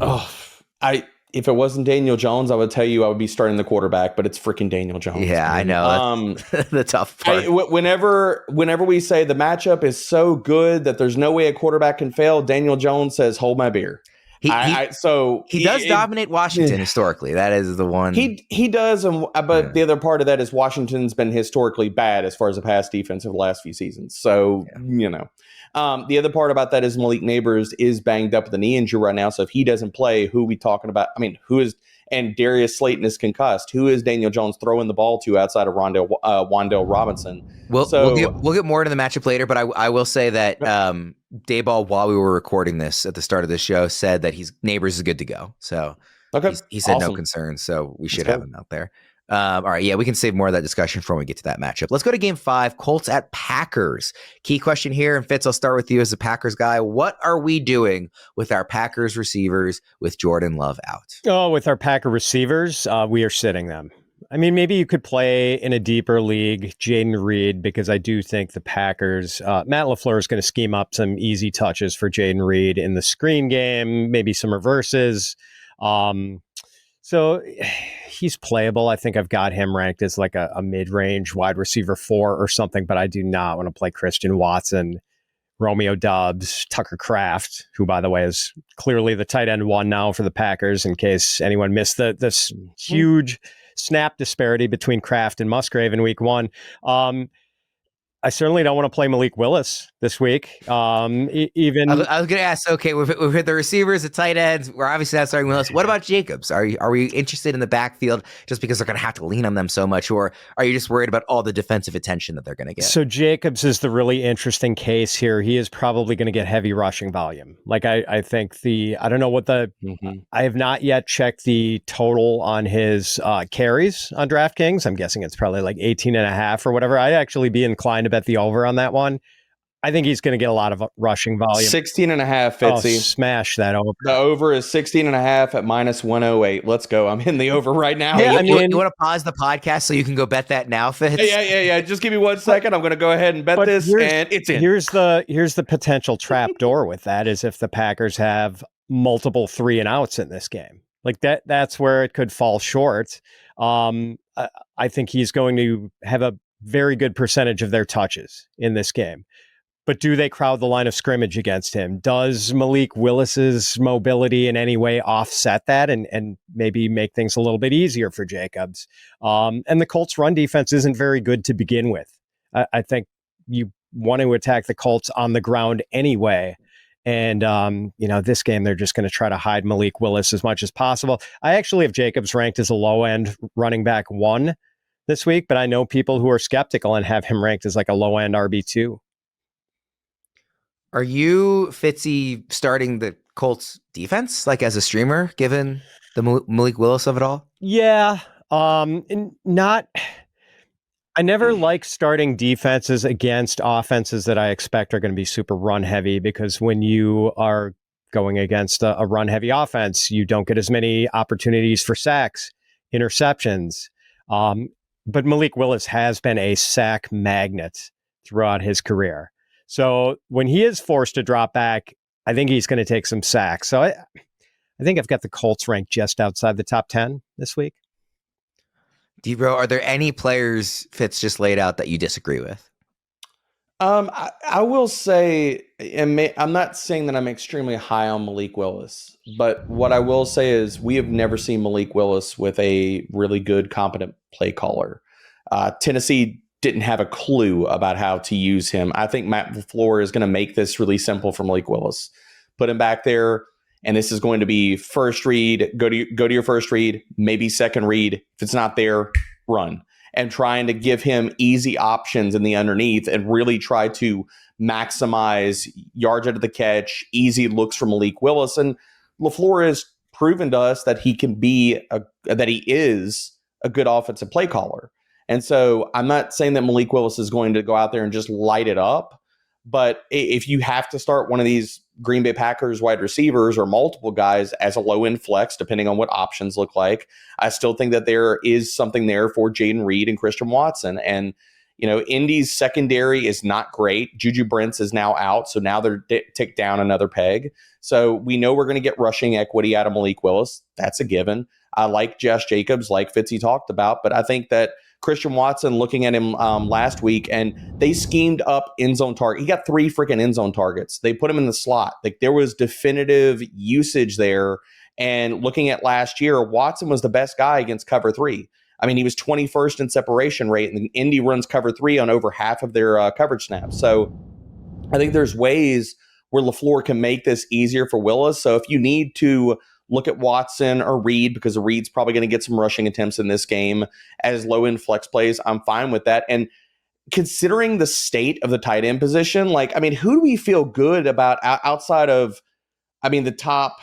If it wasn't Daniel Jones, I would tell you I would be starting the quarterback, but it's freaking Daniel Jones. Yeah, I know. That's the tough part. Whenever we say the matchup is so good that there's no way a quarterback can fail, Daniel Jones says, "Hold my beer." He does dominate Washington historically. That is the one. He does, but the other part of that is Washington's been historically bad as far as the pass defense over the last few seasons. So, the other part about that is Malik Nabers is banged up with a knee injury right now. So if he doesn't play, who are we talking about? I mean, and Darius Slayton is concussed. Who is Daniel Jones throwing the ball to outside of Wan'Dale Robinson? We'll get more into the matchup later, but I will say that Dayball, while we were recording this at the start of the show, said that Nabers is good to go. So he said awesome. No concerns. So we should have him out there. All right. Yeah, we can save more of that discussion before we get to that matchup. Let's go to game 5, Colts at Packers. Key question here, and Fitz, I'll start with you as a Packers guy. What are we doing with our Packers receivers with Jordan Love out? Oh, with our Packer receivers, we are sitting them. I mean, maybe you could play in a deeper league, Jaden Reed, because I do think the Packers, Matt LaFleur is going to scheme up some easy touches for Jaden Reed in the screen game, maybe some reverses. So he's playable. I think I've got him ranked as like a mid-range wide receiver 4 or something, but I do not want to play Christian Watson, Romeo Doubs, Tucker Kraft, who, by the way, is clearly the tight end 1 now for the Packers, in case anyone missed this huge snap disparity between Kraft and Musgrave in week 1. I certainly don't want to play Malik Willis this week. I was going to ask, okay, we've hit the receivers, the tight ends. We're obviously not starting Willis. What about Jacobs? Are we interested in the backfield just because they're going to have to lean on them so much? Or are you just worried about all the defensive attention that they're going to get? So Jacobs is the really interesting case here. He is probably going to get heavy rushing volume. Like I think I don't know what I have not yet checked the total on his carries on DraftKings. I'm guessing it's probably like 18 and a half or whatever. I'd actually be inclined to bet the over on that one. I think he's going to get a lot of rushing volume. 16.5, Oh, Fitzy. smash that over. The over is 16.5 at minus 108. Let's go. I'm in the over right now. Yeah, you want to pause the podcast so you can go bet that now, Fitz? Yeah. Just give me 1 second. I'm going to go ahead and bet this, and it's in. Here's the potential trap door with that is if the Packers have multiple 3-and-outs in this game. Like that's where it could fall short. I think he's going to have a very good percentage of their touches in this game. But do they crowd the line of scrimmage against him? Does Malik Willis's mobility in any way offset that and maybe make things a little bit easier for Jacobs? And the Colts' run defense isn't very good to begin with. I think you want to attack the Colts on the ground anyway. And, this game, they're just going to try to hide Malik Willis as much as possible. I actually have Jacobs ranked as a low-end running back 1 this week, but I know people who are skeptical and have him ranked as like a low-end RB2. Are you, Fitzy, starting the Colts defense like as a streamer, given the Malik Willis of it all? Yeah. I never like starting defenses against offenses that I expect are going to be super run heavy, because when you are going against a run heavy offense, you don't get as many opportunities for sacks, interceptions. But Malik Willis has been a sack magnet throughout his career. So when he is forced to drop back, I think he's going to take some sacks. So I think I've got the Colts ranked just outside the top 10 this week. D-Bro, are there any players Fitz just laid out that you disagree with? I will say, I'm not saying that I'm extremely high on Malik Willis, but what I will say is we have never seen Malik Willis with a really good, competent play caller. Tennessee didn't have a clue about how to use him. I think Matt LaFleur is going to make this really simple for Malik Willis. Put him back there, and this is going to be first read, go to your first read, maybe second read. If it's not there, run. And trying to give him easy options in the underneath and really try to maximize yards out of the catch, easy looks for Malik Willis. And LaFleur has proven to us that he is a good offensive play caller. And so I'm not saying that Malik Willis is going to go out there and just light it up. But if you have to start one of these Green Bay Packers wide receivers or multiple guys as a low-end flex, depending on what options look like, I still think that there is something there for Jaden Reed and Christian Watson. And, Indy's secondary is not great. Juju Brents is now out, so now they're ticked down another peg. So we know we're going to get rushing equity out of Malik Willis. That's a given. I like Josh Jacobs, like Fitzy talked about, but I think that Christian Watson, looking at him last week, and they schemed up end zone target. He got 3 freaking end zone targets. They put him in the slot. Like, there was definitive usage there. And looking at last year, Watson was the best guy against cover 3. I mean, he was 21st in separation rate, and Indy runs cover 3 on over half of their coverage snaps. So I think there's ways where LaFleur can make this easier for Willis. So if you need to look at Watson or Reed, because Reed's probably going to get some rushing attempts in this game as low-end flex plays, I'm fine with that. And considering the state of the tight end position, who do we feel good about outside of, the top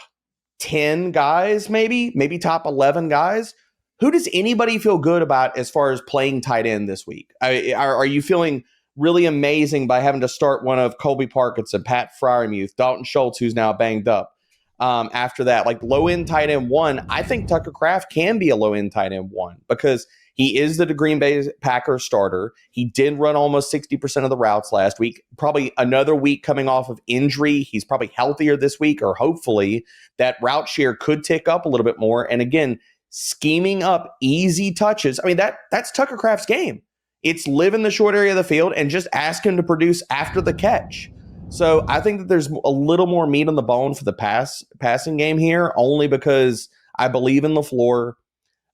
10 guys, maybe top 11 guys? Who does anybody feel good about as far as playing tight end this week? Are you feeling really amazing by having to start one of Colby Parkinson, Pat Freiermuth, Dalton Schultz, who's now banged up? After that, like low-end tight end 1, I think Tucker Kraft can be a low-end tight end 1 because he is the Green Bay Packers starter. He did run almost 60% of the routes last week. Probably another week coming off of injury. He's probably healthier this week, or hopefully that route share could tick up a little bit more. And again, scheming up easy touches. That's Tucker Kraft's game. It's live in the short area of the field and just ask him to produce after the catch. So I think that there's a little more meat on the bone for the passing game here, only because I believe in LaFleur.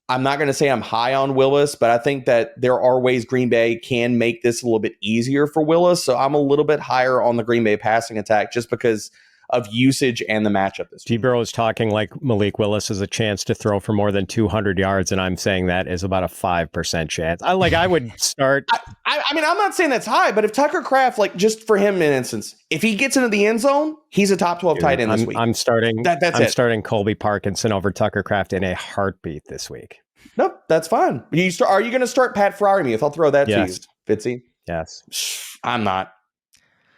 I'm not going to say I'm high on Willis, but I think that there are ways Green Bay can make this a little bit easier for Willis. So I'm a little bit higher on the Green Bay passing attack just because of usage and the matchup this week. T-Burrow is talking like Malik Willis has a chance to throw for more than 200 yards, and I'm saying that is about a 5% chance. I would start. I'm not saying that's high, but if Tucker Kraft, just for him in instance, if he gets into the end zone, he's a top 12 tight end this week. I'm starting. That's starting Colby Parkinson over Tucker Kraft in a heartbeat this week. Nope, that's fine. Are you going to start Pat Freiermuth? I'll throw that to you, Fitzy. Yes. I'm not.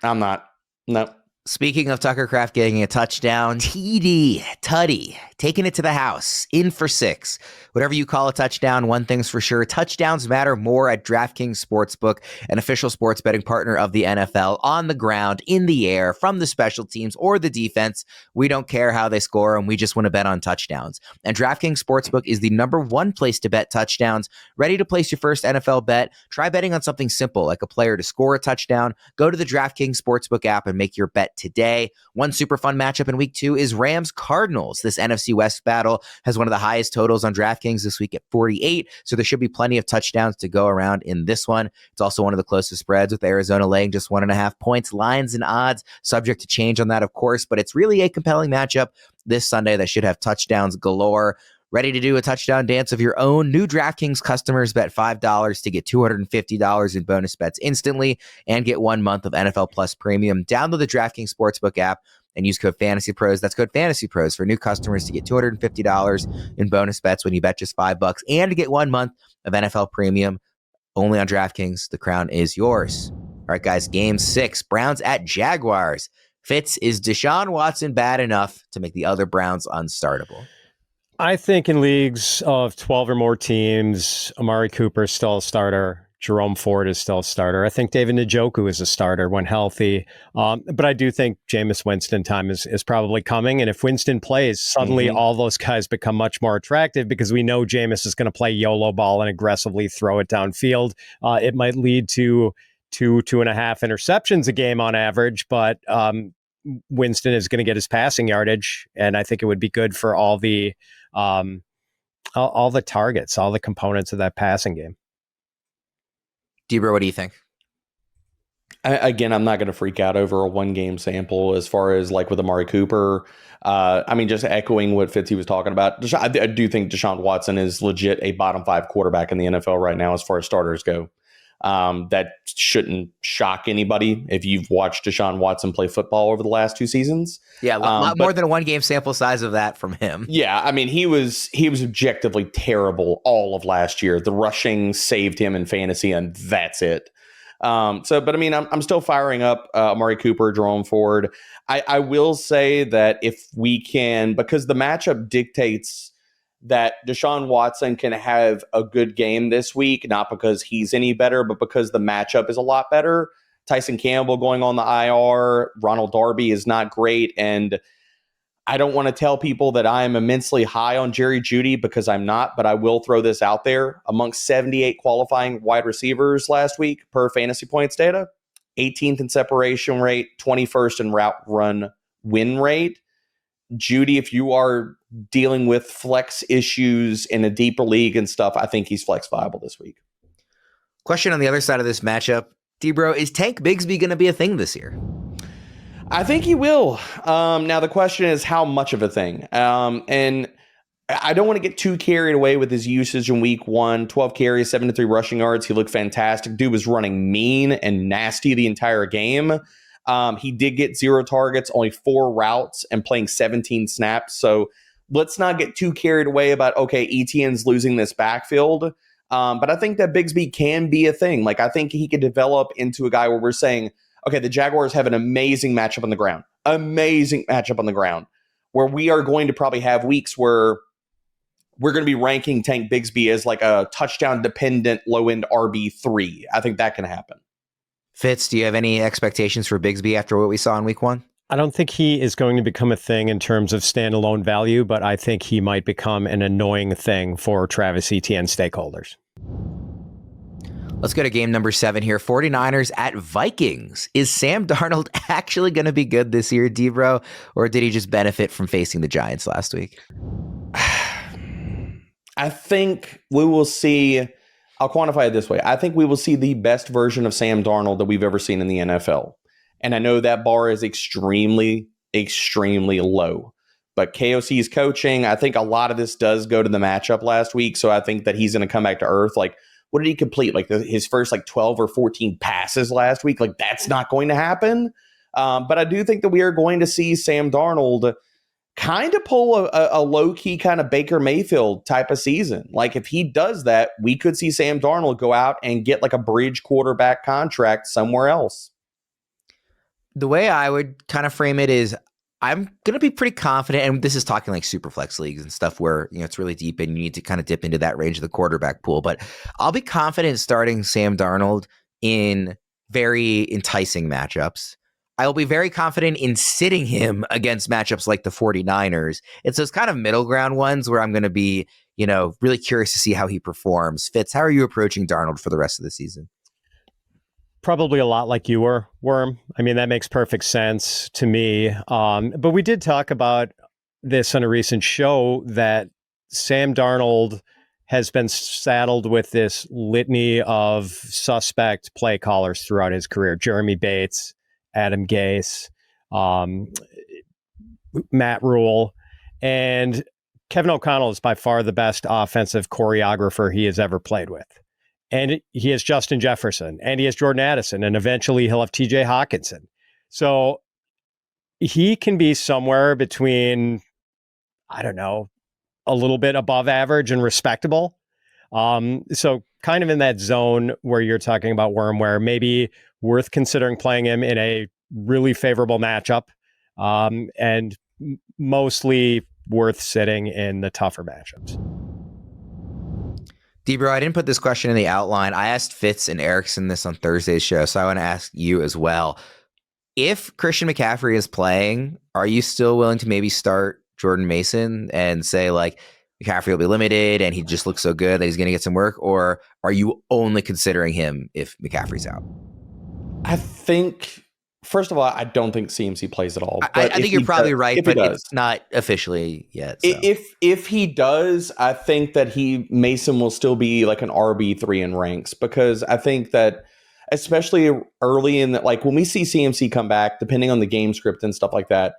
I'm not. No. Speaking of Tucker Kraft getting a touchdown, Tutty, taking it to the house, in for 6. Whatever you call a touchdown, one thing's for sure, touchdowns matter more at DraftKings Sportsbook, an official sports betting partner of the NFL, on the ground, in the air, from the special teams or the defense. We don't care how they score, and we just want to bet on touchdowns. And DraftKings Sportsbook is the #1 place to bet touchdowns. Ready to place your first NFL bet? Try betting on something simple, like a player to score a touchdown. Go to the DraftKings Sportsbook app and make your bet today. One super fun matchup in week 2 is Rams-Cardinals. This NFC West battle has one of the highest totals on DraftKings this week at 48, so there should be plenty of touchdowns to go around in this one. It's also one of the closest spreads, with Arizona laying just 1.5 points. Lines and odds subject to change on that, of course, but it's really a compelling matchup this Sunday that should have touchdowns galore. Ready to do a touchdown dance of your own? New DraftKings customers bet $5 to get $250 in bonus bets instantly and get 1 month of NFL Plus Premium. Download the DraftKings Sportsbook app and use code FANTASYPROS. That's code FANTASYPROS for new customers to get $250 in bonus bets when you bet just $5 and to get 1 month of NFL Premium. Only on DraftKings. The crown is yours. All right, guys, game 6, Browns at Jaguars. Fitz, is Deshaun Watson bad enough to make the other Browns unstartable? I think in leagues of 12 or more teams, Amari Cooper is still a starter. Jerome Ford is still a starter. I think David Njoku is a starter when healthy. But I do think Jameis Winston time is probably coming. And if Winston plays, suddenly all those guys become much more attractive because we know Jameis is going to play YOLO ball and aggressively throw it downfield. It might lead to 2.5 interceptions a game on average, but Winston is going to get his passing yardage. And I think it would be good for all the targets, all the components of that passing game. Debra, what do you think? Again, I'm not going to freak out over a 1-game sample as far as like with Amari Cooper. Just echoing what Fitzy was talking about. I do think Deshaun Watson is legit a bottom 5 quarterback in the NFL right now as far as starters go. That shouldn't shock anybody if you've watched Deshaun Watson play football over the last 2 seasons. Yeah, a lot more than a 1-game sample size of that from him. Yeah, I mean, he was objectively terrible all of last year. The rushing saved him in fantasy, and that's it. I'm still firing up Amari Cooper, Jerome Ford. I will say that if we can, because the matchup dictates that Deshaun Watson can have a good game this week, not because he's any better, but because the matchup is a lot better. Tyson Campbell going on the IR, Ronald Darby is not great, and I don't want to tell people that I am immensely high on Jerry Jeudy because I'm not, but I will throw this out there. Amongst 78 qualifying wide receivers last week per fantasy points data, 18th in separation rate, 21st in route run win rate. Jeudy, if you are dealing with flex issues in a deeper league and stuff, I think he's flex viable this week. Question on the other side of this matchup, D-Bro, is Tank Bigsby going to be a thing this year? I think he will. Now, the question is how much of a thing? And I don't want to get too carried away with his usage in week 1. 12 carries, 73 rushing yards. He looked fantastic. Dude was running mean and nasty the entire game. He did get 0 targets, only 4 routes, and playing 17 snaps. So let's not get too carried away about, okay, ETN's losing this backfield. But I think that Bigsby can be a thing. Like, I think he could develop into a guy where we're saying, okay, the Jaguars have an amazing matchup on the ground. Amazing matchup on the ground. Where we are going to probably have weeks where we're going to be ranking Tank Bigsby as like a touchdown-dependent low-end RB3. I think that can happen. Fitz, do you have any expectations for Bigsby after what we saw in week 1? I don't think he is going to become a thing in terms of standalone value, but I think he might become an annoying thing for Travis Etienne stakeholders. Let's go to game number 7 here. 49ers at Vikings. Is Sam Darnold actually going to be good this year, D-Bro, or did he just benefit from facing the Giants last week? I think we will see, I'll quantify it this way. I think we will see the best version of Sam Darnold that we've ever seen in the NFL. And I know that bar is extremely, extremely low. But KOC's coaching, I think a lot of this does go to the matchup last week. So I think that he's going to come back to earth. Like, what did he complete? Like his first 12 or 14 passes last week? Like, that's not going to happen. But I do think that we are going to see Sam Darnold kind of pull a low-key kind of Baker Mayfield type of season. Like, if he does that, we could see Sam Darnold go out and get like a bridge quarterback contract somewhere else. The way I would kind of frame it is I'm going to be pretty confident, and this is talking like super flex leagues and stuff where, it's really deep and you need to kind of dip into that range of the quarterback pool, but I'll be confident starting Sam Darnold in very enticing matchups. I will be very confident in sitting him against matchups like the 49ers. It's those kind of middle ground ones where I'm going to be, really curious to see how he performs. Fitz, how are you approaching Darnold for the rest of the season? Probably a lot like you were, Worm. I mean, that makes perfect sense to me. But we did talk about this on a recent show that Sam Darnold has been saddled with this litany of suspect play callers throughout his career. Jeremy Bates, Adam Gase, Matt Rule, and Kevin O'Connell is by far the best offensive choreographer he has ever played with. And he has Justin Jefferson, and he has Jordan Addison, and eventually he'll have TJ Hawkinson. So he can be somewhere between, I don't know, a little bit above average and respectable. So kind of in that zone where you're talking about, Worm, where maybe worth considering playing him in a really favorable matchup, and mostly worth sitting in the tougher matchups. Debro, I didn't put this question in the outline. I asked Fitz and Erickson this on Thursday's show, so I want to ask you as well. If Christian McCaffrey is playing, are you still willing to maybe start Jordan Mason and say, like, McCaffrey will be limited and he just looks so good that he's going to get some work? Or are you only considering him if McCaffrey's out? I think, first of all, I don't think CMC plays at all. I think you're probably right, but it's not officially yet. So. If he does, I think that Mason will still be like an RB3 in ranks, because I think that especially early in like when we see CMC come back, depending on the game script and stuff like that,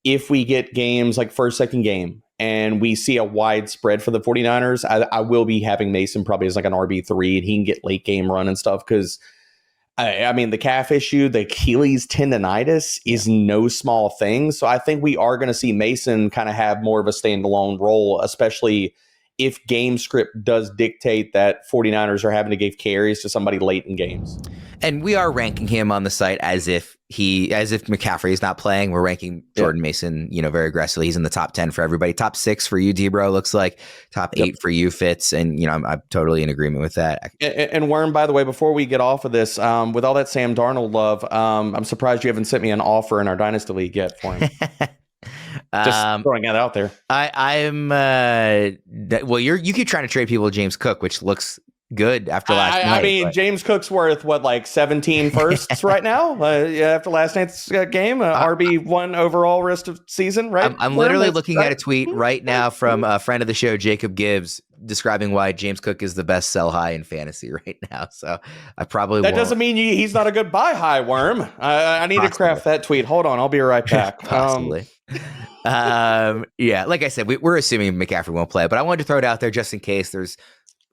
if we get games like first, second game and we see a wide spread for the 49ers, I will be having Mason probably as like an RB3 and he can get late game run and stuff, because I mean, the calf issue, the Achilles tendonitis is no small thing. So I think we are going to see Mason kind of have more of a standalone role, especially if game script does dictate that 49ers are having to give carries to somebody late in games. And we are ranking him on the site as if McCaffrey is not playing. We're ranking Jordan Mason, very aggressively. He's in the top 10 for everybody. Top 6 for you, Debro, looks like. Top 8 for you, Fitz. And, I'm totally in agreement with that. And Worm, by the way, before we get off of this, with all that Sam Darnold love, I'm surprised you haven't sent me an offer in our Dynasty League yet for him. Just throwing that out there. You keep trying to trade people with James Cook, which looks good after last night. I mean, James Cook's worth like 17 firsts right now? After last night's game, RB1 overall rest of season, right? I'm literally looking at a tweet right now from a friend of the show, Jacob Gibbs, describing why James Cook is the best sell high in fantasy right now. So I probably that doesn't mean he's not a good buy high, Worm. I need to craft that tweet. Hold on, I'll be right back. Possibly. Like I said, we're assuming McCaffrey won't play, but I wanted to throw it out there just in case there's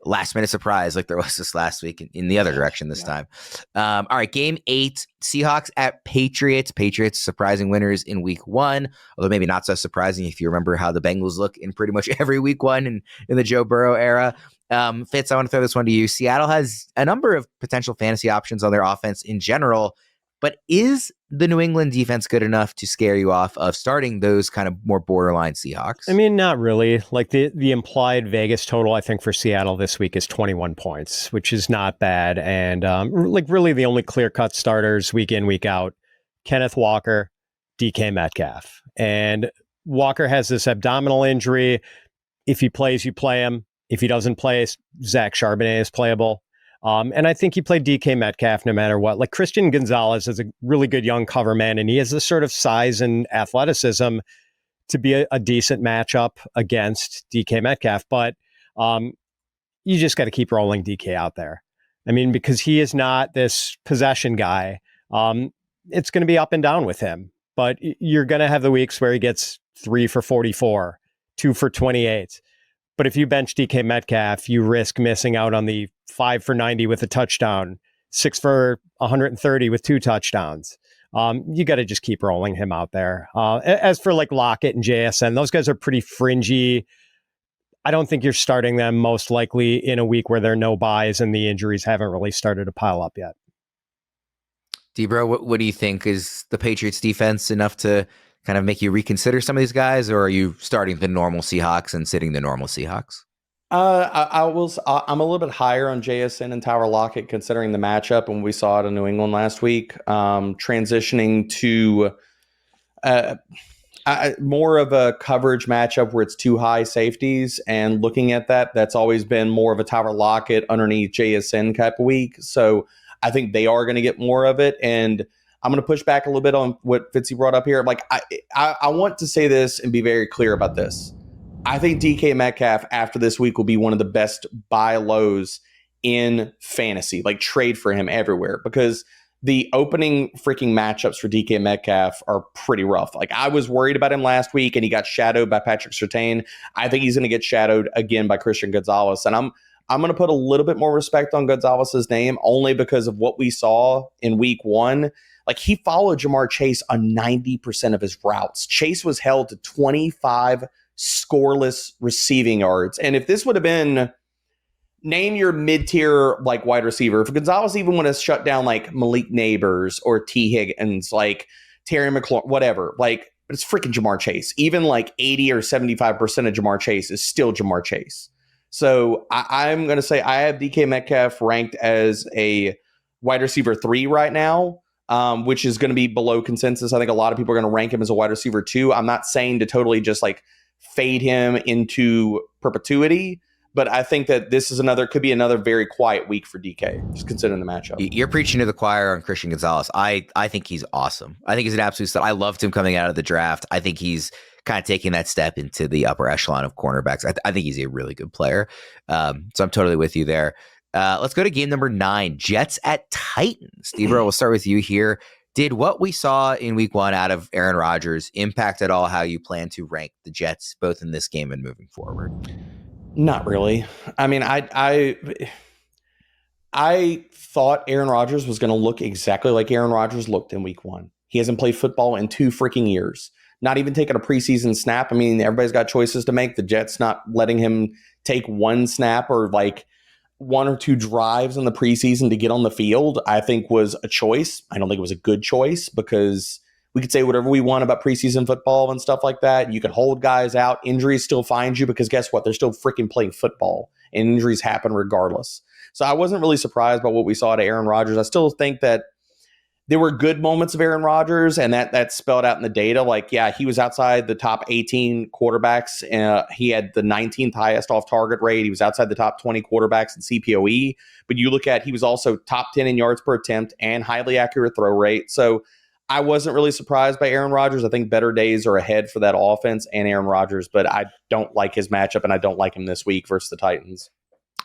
last minute surprise like there was this last week in the other direction this time. All right, game 8, Seahawks at Patriots. Patriots surprising winners in week 1, although maybe not so surprising if you remember how the Bengals look in pretty much every week 1 in the Joe Burrow era. Fitz, I want to throw this one to you. Seattle has a number of potential fantasy options on their offense in general, but is the New England defense good enough to scare you off of starting those kind of more borderline Seahawks? I mean, not really. Like the implied Vegas total, I think, for Seattle this week is 21 points, which is not bad. And really the only clear-cut starters week in, week out, Kenneth Walker, DK Metcalf. And Walker has this abdominal injury. If he plays, you play him. If he doesn't play, Zach Charbonnet is playable. And I think he played DK Metcalf no matter what. Like Christian Gonzalez is a really good young cover man, and he has this sort of size and athleticism to be a decent matchup against DK Metcalf. But you just got to keep rolling DK out there. I mean, because he is not this possession guy. It's going to be up and down with him. But you're going to have the weeks where he gets 3 for 44, 2 for 28. But if you bench DK Metcalf, you risk missing out on the 5 for 90 with a touchdown, 6 for 130 with 2 touchdowns. You got to just keep rolling him out there. As for like Lockett and JSN, those guys are pretty fringy. I don't think you're starting them most likely in a week where there are no buys and the injuries haven't really started to pile up yet. D-Bro, what do you think? Is the Patriots defense enough to kind of make you reconsider some of these guys, or are you starting the normal Seahawks and sitting the normal Seahawks? I'm a little bit higher on JSN and Tyler Lockett considering the matchup and we saw it in New England last week. Transitioning to more of a coverage matchup where it's two high safeties, and looking at that's always been more of a Tyler Lockett underneath JSN type of week. So I think they are going to get more of it, and I'm going to push back a little bit on what Fitzy brought up here. Like I want to say this and be very clear about this. I think DK Metcalf after this week will be one of the best buy lows in fantasy, like trade for him everywhere, because the opening freaking matchups for DK Metcalf are pretty rough. Like I was worried about him last week and he got shadowed by Patrick Surtain. I think he's going to get shadowed again by Christian Gonzalez. And I'm going to put a little bit more respect on Gonzalez's name only because of what we saw in week one. Like he followed Jamar Chase on 90% of his routes. Chase was held to 25 scoreless receiving yards. And if this would have been name your mid-tier like wide receiver, if Gonzalez even would have shut down like Malik Nabers or T. Higgins, like Terry McLaurin, whatever, like, but it's freaking Jamar Chase. Even like 80 or 75% of Jamar Chase is still Jamar Chase. So I'm going to say I have DK Metcalf ranked as a wide receiver 3 right now, which is going to be below consensus. I think a lot of people are going to rank him as a wide receiver 2. I'm not saying to totally just like fade him into perpetuity, but I think that this is could be another very quiet week for DK, just considering the matchup. You're preaching to the choir on Christian Gonzalez. I think he's awesome. I think he's an absolute stud. I loved him coming out of the draft. I think he's kind of taking that step into the upper echelon of cornerbacks. I think he's a really good player. So I'm totally with you there. Let's go to game number 9, Jets at Titans. D-Bro, we'll start with you here. Did what we saw in week 1 out of Aaron Rodgers impact at all how you plan to rank the Jets, both in this game and moving forward? Not really. I mean, I thought Aaron Rodgers was going to look exactly like Aaron Rodgers looked in week 1. He hasn't played football in 2 freaking years. Not even taking a preseason snap. I mean, everybody's got choices to make. The Jets not letting him take one snap or like 1 or 2 drives in the preseason to get on the field, I think was a choice. I don't think it was a good choice because we could say whatever we want about preseason football and stuff like that. You can hold guys out. Injuries still find you because guess what? They're still freaking playing football and injuries happen regardless. So I wasn't really surprised by what we saw to Aaron Rodgers. I still think that there were good moments of Aaron Rodgers, and that spelled out in the data. Like, yeah, he was outside the top 18 quarterbacks. He had the 19th highest off-target rate. He was outside the top 20 quarterbacks in CPOE. But you look at, he was also top 10 in yards per attempt and highly accurate throw rate. So I wasn't really surprised by Aaron Rodgers. I think better days are ahead for that offense and Aaron Rodgers, but I don't like his matchup, and I don't like him this week versus the Titans.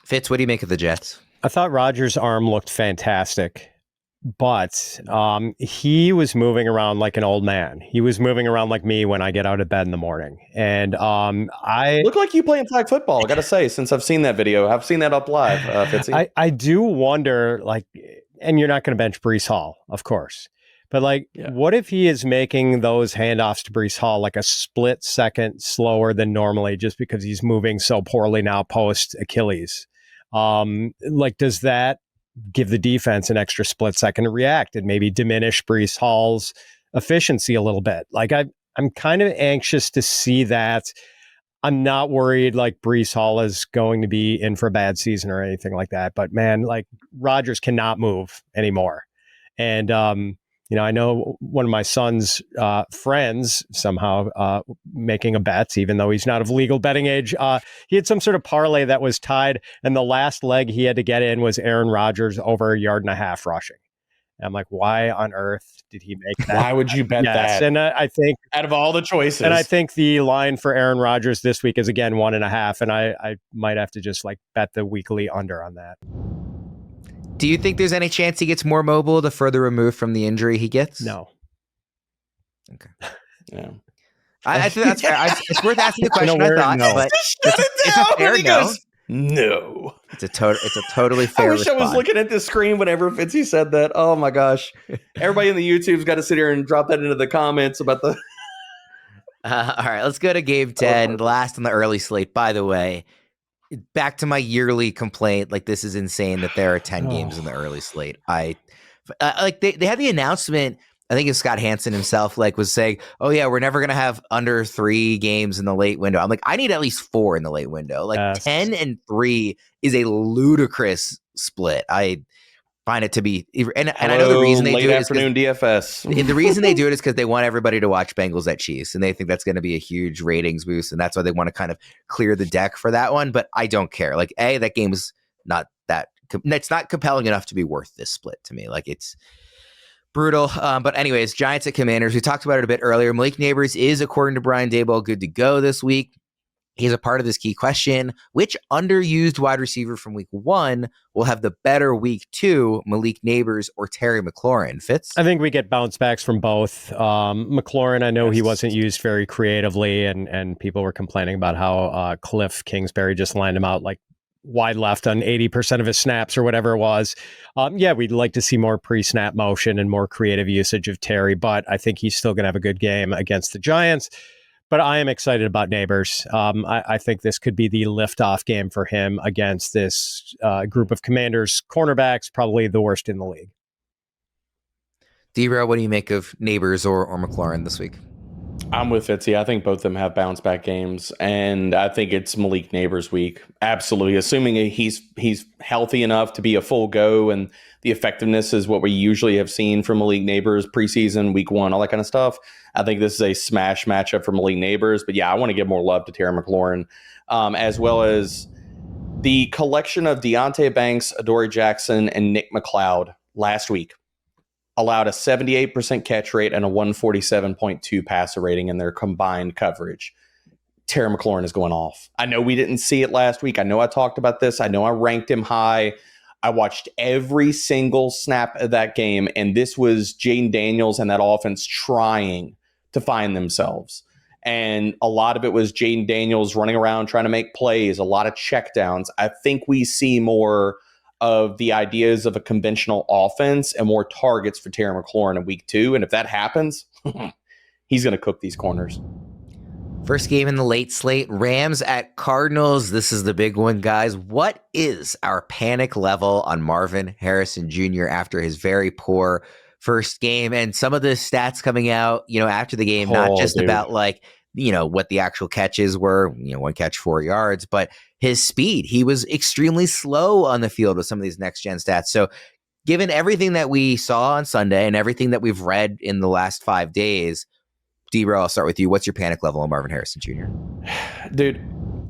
Fitz, what do you make of the Jets? I thought Rodgers' arm looked fantastic, but he was moving around like an old man. He was moving around like me when I get out of bed in the morning. And I look like you playing flag football, I got to say, since I've seen that video. I've seen that up live, Fitzy. I do wonder, like, and you're not going to bench Breece Hall, of course. But, like, What if he is making those handoffs to Breece Hall like a split second slower than normally just because he's moving so poorly now post Achilles? Like, does that give the defense an extra split second to react and maybe diminish Breece Hall's efficiency a little bit? Like, I'm kind of anxious to see that. I'm not worried like Breece Hall is going to be in for a bad season or anything like that. But, man, like, Rodgers cannot move anymore. And, I know one of my son's friends somehow making a bet, even though he's not of legal betting age. He had some sort of parlay that was tied, and the last leg he had to get in was Aaron Rodgers over 1.5 yards rushing. And I'm like, why on earth did he make that? Why would you bet that? And I think out of all the choices, and I think the line for Aaron Rodgers this week is again 1.5, and I might have to just like bet the weekly under on that. Do you think there's any chance he gets more mobile the further removed from the injury he gets? No. Okay. Yeah. I think that's fair. It's worth asking the question. I thought, no. but it's a fair no. No. It's a totally fair. I wish response. I was looking at the screen whenever Fitzy said that. Oh my gosh! Everybody in the YouTube's got to sit here and drop that into the comments about the. All right, let's go to game 10, last on the early slate. By the way, back to my yearly complaint. Like, this is insane that there are 10 games in the early slate. I Like they had the announcement. I think it's Scott Hansen himself was saying, "Oh yeah, we're never gonna have under 3 games in the late window." I'm like, I need at least 4 in the late window. Like 10 and 3 is a ludicrous split. I find it to be, and I know the reason they do it is afternoon DFS. The reason they do it is because they want everybody to watch Bengals at Chiefs, and they think that's going to be a huge ratings boost, and that's why they want to kind of clear the deck for that one. But I don't care. Like, that game is not that. It's not compelling enough to be worth this split to me. Like, it's brutal. But anyways, Giants at Commanders. We talked about it a bit earlier. Malik Nabers is, according to Brian Daboll, good to go this week. He's a part of this key question. Which underused wide receiver from week 1 will have the better week 2, Malik Nabers or Terry McLaurin? Fitz? I think we get bounce backs from both. McLaurin, I know he wasn't used very creatively, and people were complaining about how Cliff Kingsbury just lined him out like wide left on 80% of his snaps or whatever it was. We'd like to see more pre-snap motion and more creative usage of Terry, but I think he's still going to have a good game against the Giants. But I am excited about Nabers. I think this could be the liftoff game for him against this group of Commanders cornerbacks, probably the worst in the league. D-Row, what do you make of Nabers or McLaurin this week? I'm with Fitzy. I think both of them have bounce back games, and I think it's Malik Nabers week. Absolutely. Assuming he's healthy enough to be a full go, and the effectiveness is what we usually have seen from Malik Nabers preseason, week 1, all that kind of stuff. I think this is a smash matchup for Malik Nabers. But yeah, I want to give more love to Terry McLaurin, as well as the collection of Deonte Banks, Adoree Jackson, and Nick McLeod last week allowed a 78% catch rate and a 147.2 passer rating in their combined coverage. Terry McLaurin is going off. I know we didn't see it last week. I know I talked about this. I know I ranked him high. I watched every single snap of that game, and this was Jaden Daniels and that offense trying to find themselves. And a lot of it was Jaden Daniels running around trying to make plays, a lot of checkdowns. I think we see more of the ideas of a conventional offense and more targets for Terry McLaurin in week 2. And if that happens, he's going to cook these corners. First game in the late slate, Rams at Cardinals. This is the big one, guys. What is our panic level on Marvin Harrison Jr. after his very poor first game? And some of the stats coming out, after the game, not just about what the actual catches were, 1 catch, 4 yards, but his speed. He was extremely slow on the field with some of these next gen stats. So given everything that we saw on Sunday and everything that we've read in the last 5 days, D-Row, I'll start with you. What's your panic level on Marvin Harrison Jr.? Dude,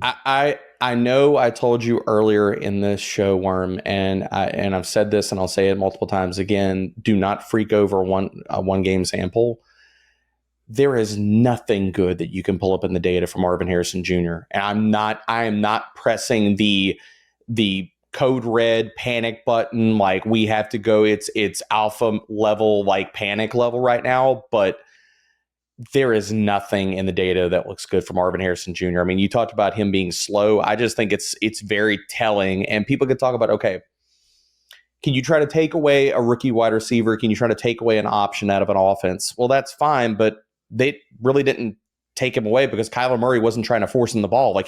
I know I told you earlier in this show, Worm, and I've said this and I'll say it multiple times again, do not freak over a one game sample. There is nothing good that you can pull up in the data from Marvin Harrison Jr. And I am not pressing the code red panic button. Like we have to go, it's alpha level, like panic level right now, but there is nothing in the data that looks good for Marvin Harrison Jr. I mean, you talked about him being slow. I just think it's very telling, and people could talk about, okay, can you try to take away a rookie wide receiver? Can you try to take away an option out of an offense? Well, that's fine, but they really didn't take him away because Kyler Murray wasn't trying to force him the ball.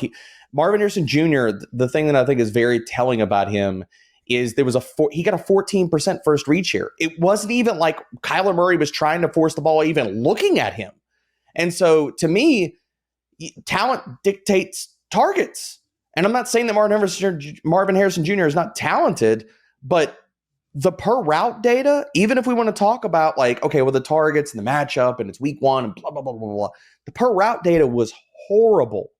Marvin Harrison Jr., the thing that I think is very telling about him is he got a 14% first read share. It wasn't even like Kyler Murray was trying to force the ball, even looking at him. And so to me, talent dictates targets. And I'm not saying that Marvin Harrison Jr. is not talented, but the per route data, even if we want to talk about the targets and the matchup and it's week 1 and blah, blah, blah, blah, blah, the per route data was horrible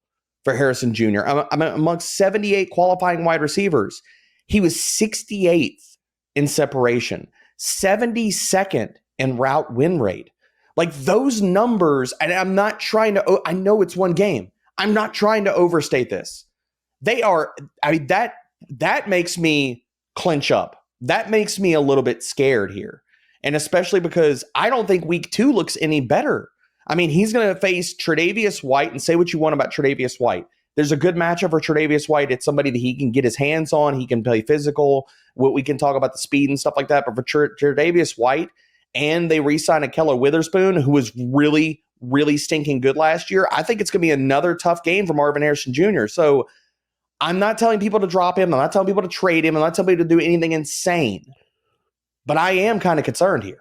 for Harrison Jr. I'm amongst 78 qualifying wide receivers. He was 68th in separation, 72nd in route win rate. Like those numbers, and I'm not trying to, I know it's one game. I'm not trying to overstate this. They are, that makes me clench up. That makes me a little bit scared here. And especially because I don't think week 2 looks any better. I mean, he's going to face Tre'Davious White, and say what you want about Tre'Davious White. There's a good matchup for Tre'Davious White. It's somebody that he can get his hands on. He can play physical. We can talk about the speed and stuff like that. But for Tre'Davious White, and they re-signed a Keller Witherspoon, who was really, really stinking good last year, I think it's going to be another tough game for Marvin Harrison Jr. So I'm not telling people to drop him. I'm not telling people to trade him. I'm not telling people to do anything insane. But I am kind of concerned here.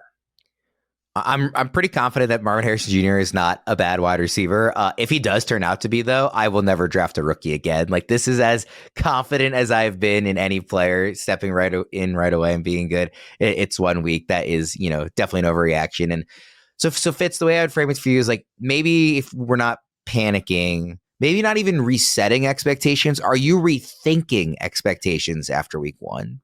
I'm pretty confident that Marvin Harrison Jr. is not a bad wide receiver. If he does turn out to be, though, I will never draft a rookie again. Like, this is as confident as I've been in any player stepping right away and being good. It's 1 week. That is, definitely an overreaction. And so Fitz, the way I would frame it for you is like, maybe if we're not panicking, maybe not even resetting expectations, are you rethinking expectations after week 1?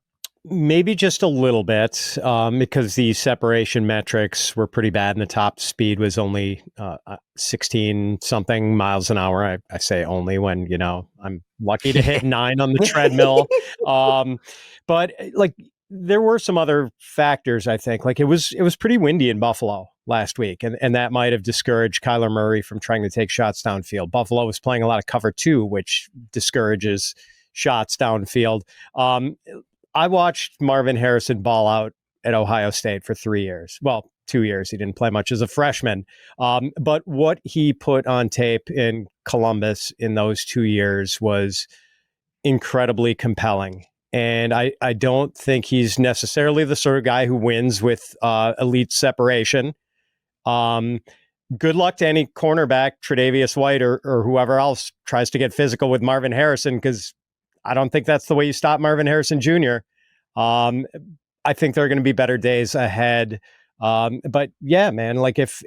Maybe just a little bit, because the separation metrics were pretty bad and the top speed was only 16 something miles an hour. I say only when, I'm lucky to hit 9 on the treadmill. But like, there were some other factors, I think. Like, it was pretty windy in Buffalo last week, and that might have discouraged Kyler Murray from trying to take shots downfield. Buffalo was playing a lot of cover 2, which discourages shots downfield. I watched Marvin Harrison ball out at Ohio State for 3 years. Well, 2 years. He didn't play much as a freshman. But what he put on tape in Columbus in those 2 years was incredibly compelling. And I don't think he's necessarily the sort of guy who wins with elite separation. Good luck to any cornerback, Tre'Davious White or whoever else tries to get physical with Marvin Harrison, because I don't think that's the way you stop Marvin Harrison Jr. I think there are going to be better days ahead. But yeah, man, like if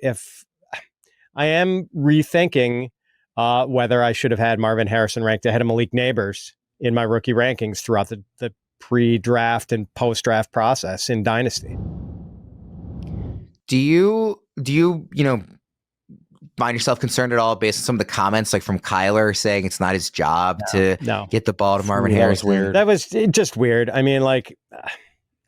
I am rethinking whether I should have had Marvin Harrison ranked ahead of Malik Nabers in my rookie rankings throughout the pre-draft and post-draft process in Dynasty. Do you find yourself concerned at all based on some of the comments, like from Kyler saying it's not his job to get the ball to Marvin Harrison? That was just weird. I mean, like,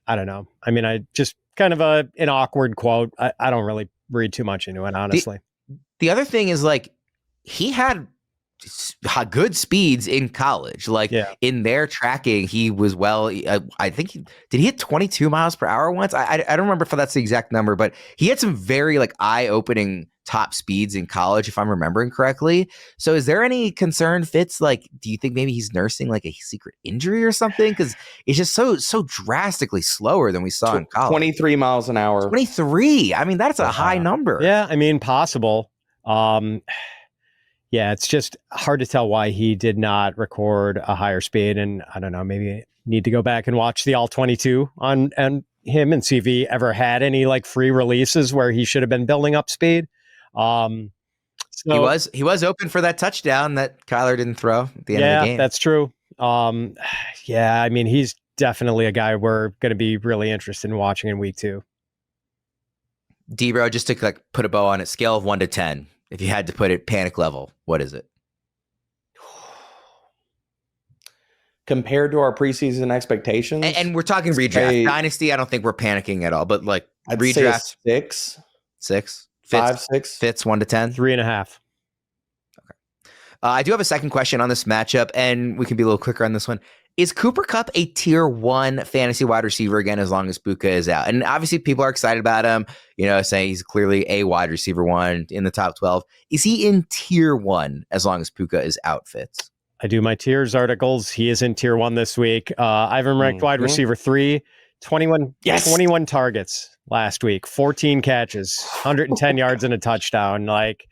I don't know. I mean, I just kind of an awkward quote. I don't really read too much into it, honestly. The other thing is, like, he had good speeds in college. Like, in their tracking, he was I think did he hit 22 miles per hour once? I don't remember if that's the exact number, but he had some very eye-opening top speeds in college, if I'm remembering correctly. So is there any concern, Fitz? Like, do you think maybe he's nursing like a secret injury or something? Because it's just so drastically slower than we saw in college. 23 miles an hour. 23. I mean, that's a high number. Yeah, I mean, possible. Yeah, it's just hard to tell why he did not record a higher speed. And I don't know, maybe need to go back and watch the All-22 on him and see if he ever had any like free releases where he should have been building up speed. So, he was open for that touchdown that Kyler didn't throw at the end of the game. Yeah, that's true. Yeah, I mean, he's definitely a guy we're going to be really interested in watching in week 2. D-Bro, just to like put a bow on it, scale of 1 to 10. If you had to put it panic level, what is it? Compared to our preseason expectations? And we're talking redraft. Dynasty, I don't think we're panicking at all, but like I'd redraft. Say 6. 5, 6. Fits 1 to 10. 3.5. Okay. I do have a second question on this matchup, and we can be a little quicker on this one. Is Cooper Kupp a tier 1 fantasy wide receiver again, as long as Puka is out? And obviously people are excited about him, saying he's clearly a wide receiver 1 in the top 12. Is he in tier 1 as long as Puka is out, Fitz? I do my tiers articles. He is in tier 1 this week. I've him ranked wide receiver 3, 21 targets last week, 14 catches, 110 yards and a touchdown. Like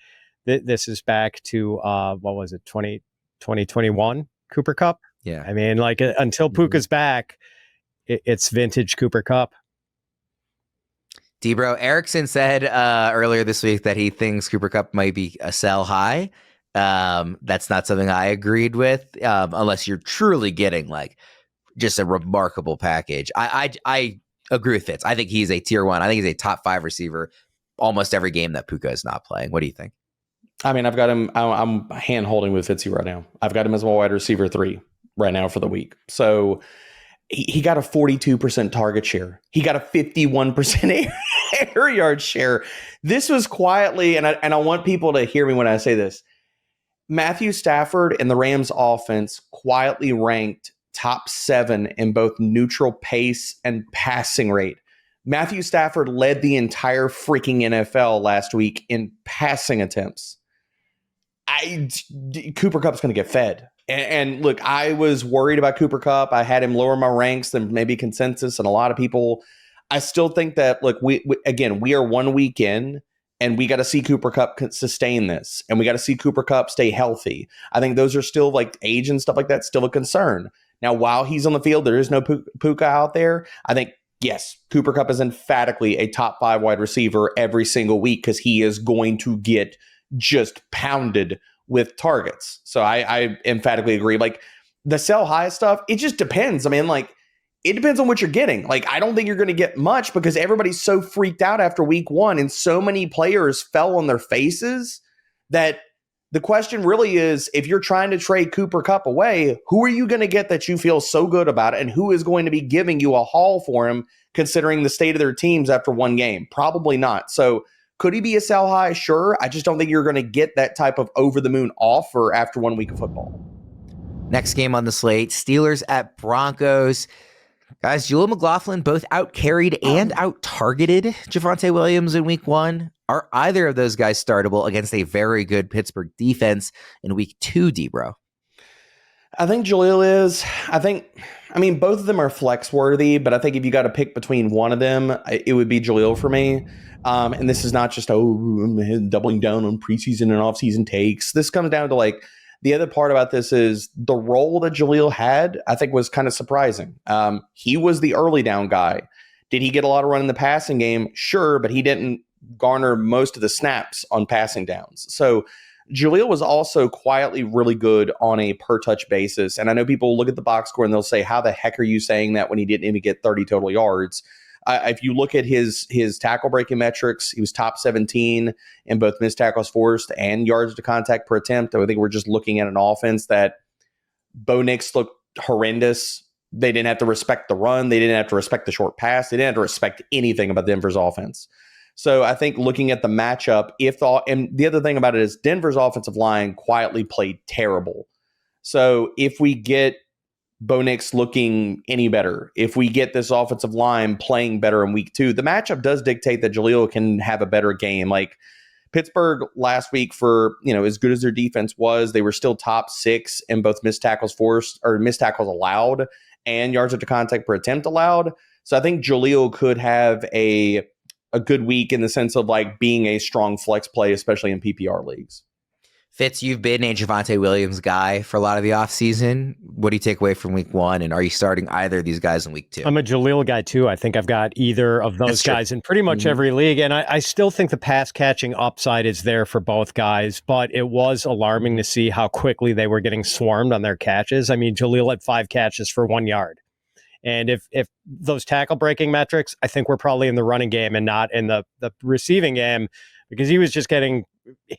this is back to, what was it? 2021 Cooper Kupp. Yeah. I mean, like until Puka's back, it's vintage Cooper Kupp. D-Bro, Erickson said earlier this week that he thinks Cooper Kupp might be a sell high. That's not something I agreed with, unless you're truly getting like just a remarkable package. I agree with Fitz. I think he's a tier 1. I think he's a top 5 receiver almost every game that Puka is not playing. What do you think? I mean, I've got him. I'm hand holding with Fitzy right now. I've got him as my wide receiver 3 right now for the week. So he got a 42% target share. He got a 51% air yard share. This was quietly, and I want people to hear me when I say this. Matthew Stafford and the Rams offense quietly ranked top 7 in both neutral pace and passing rate. Matthew Stafford led the entire freaking NFL last week in passing attempts. Cooper Kupp's going to get fed. And look, I was worried about Cooper Kupp. I had him lower my ranks than maybe consensus and a lot of people. I still think that, look, we are 1 week in, and we got to see Cooper Kupp sustain this, and we got to see Cooper Kupp stay healthy. I think those are still, like, age and stuff like that, still a concern. Now, while he's on the field, there is no Puka out there. I think, yes, Cooper Kupp is emphatically a top 5 wide receiver every single week because he is going to get just pounded with targets. So I emphatically agree. Like, the sell high stuff, it just depends. I mean, like, it depends on what you're getting. Like, I don't think you're going to get much because everybody's so freaked out after week 1 and so many players fell on their faces that the question really is, if you're trying to trade Cooper Kupp away, who are you going to get that you feel so good about and who is going to be giving you a haul for him considering the state of their teams after 1 game? Probably not. So could he be a sell high? Sure. I just don't think you're going to get that type of over the moon offer after 1 week of football. Next game on the slate, Steelers at Broncos. Guys, Jaleel McLaughlin both out-carried and out-targeted Javonte Williams in week 1. Are either of those guys startable against a very good Pittsburgh defense in week 2, D-Bro? I think Jaleel is. I mean, both of them are flex worthy, but I think if you got to pick between one of them, it would be Jaleel for me. And this is not just, I'm doubling down on preseason and offseason takes. This comes down to, like, the other part about this is the role that Jaleel had, I think, was kind of surprising. He was the early down guy. Did he get a lot of run in the passing game? Sure, but he didn't garner most of the snaps on passing downs. So Jaleel was also quietly really good on a per touch basis. And I know people look at the box score and they'll say, how the heck are you saying that when he didn't even get 30 total yards? If you look at his tackle breaking metrics, he was top 17 in both missed tackles forced and yards to contact per attempt. I think we're just looking at an offense that Bo Nix looked horrendous. They didn't have to respect the run. They didn't have to respect the short pass. They didn't have to respect anything about Denver's offense. So I think looking at the matchup, and the other thing about it is Denver's offensive line quietly played terrible. So if we get Bo Nix looking any better, if we get this offensive line playing better in week 2, the matchup does dictate that Jaleel can have a better game. Like Pittsburgh last week, for, as good as their defense was, they were still top 6 in both missed tackles forced or missed tackles allowed and yards after contact per attempt allowed. So I think Jaleel could have a good week in the sense of, like, being a strong flex play, especially in PPR leagues. Fitz, you've been a Javonte Williams guy for a lot of the offseason. What do you take away from week 1? And are you starting either of these guys in week 2? I'm a Jaleel guy too. I think I've got either of those guys in pretty much every league. And I still think the pass catching upside is there for both guys, but it was alarming to see how quickly they were getting swarmed on their catches. I mean, Jaleel had 5 catches for 1 yard. And if those tackle breaking metrics, I think we're probably in the running game and not in the receiving game, because he was just getting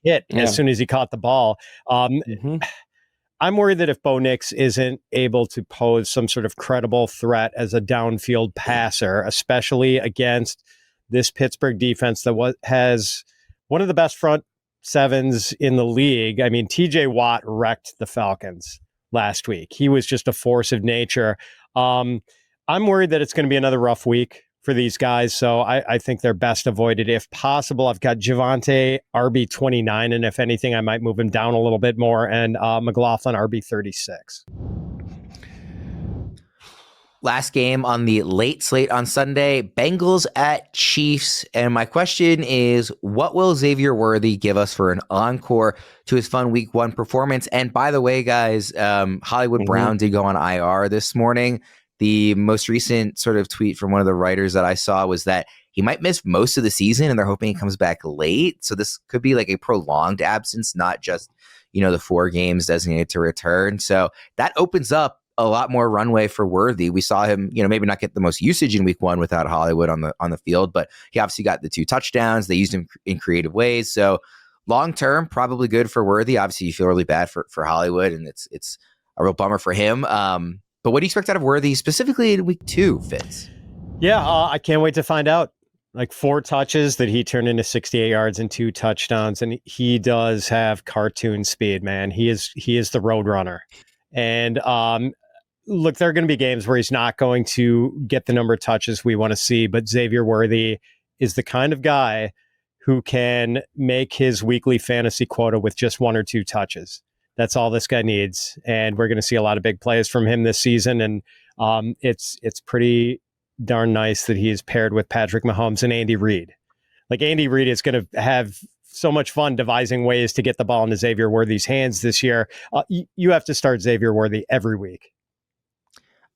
hit as soon as he caught the ball. I'm worried that if Bo Nix isn't able to pose some sort of credible threat as a downfield passer, especially against this Pittsburgh defense that has one of the best front sevens in the league. I mean, TJ Watt wrecked the Falcons last week. He was just a force of nature. I'm worried that it's going to be another rough week for these guys, so I think they're best avoided if possible. I've got Javonte RB29, and if anything, I might move him down a little bit more, and McLaughlin RB36. Last game on the late slate on Sunday, Bengals at Chiefs. And my question is, what will Xavier Worthy give us for an encore to his fun week 1 performance? And by the way, guys, Hollywood Brown did go on IR this morning. The most recent sort of tweet from one of the writers that I saw was that he might miss most of the season and they're hoping he comes back late. So this could be like a prolonged absence, not just, the 4 games designated to return. So that opens up a lot more runway for Worthy. We saw him, maybe not get the most usage in week 1 without Hollywood on the field, but he obviously got the 2 touchdowns. They used him in creative ways. So long term, probably good for Worthy. Obviously, you feel really bad for Hollywood, and it's a real bummer for him. But what do you expect out of Worthy specifically in week 2, Fitz? Yeah, I can't wait to find out. Like 4 touches that he turned into 68 yards and 2 touchdowns, and he does have cartoon speed, man. He is the road runner. And look, there are going to be games where he's not going to get the number of touches we want to see, but Xavier Worthy is the kind of guy who can make his weekly fantasy quota with just 1 or 2 touches. That's all this guy needs. And we're going to see a lot of big plays from him this season. And it's pretty darn nice that he is paired with Patrick Mahomes and Andy Reid. Like, Andy Reid is going to have so much fun devising ways to get the ball into Xavier Worthy's hands this year. You have to start Xavier Worthy every week.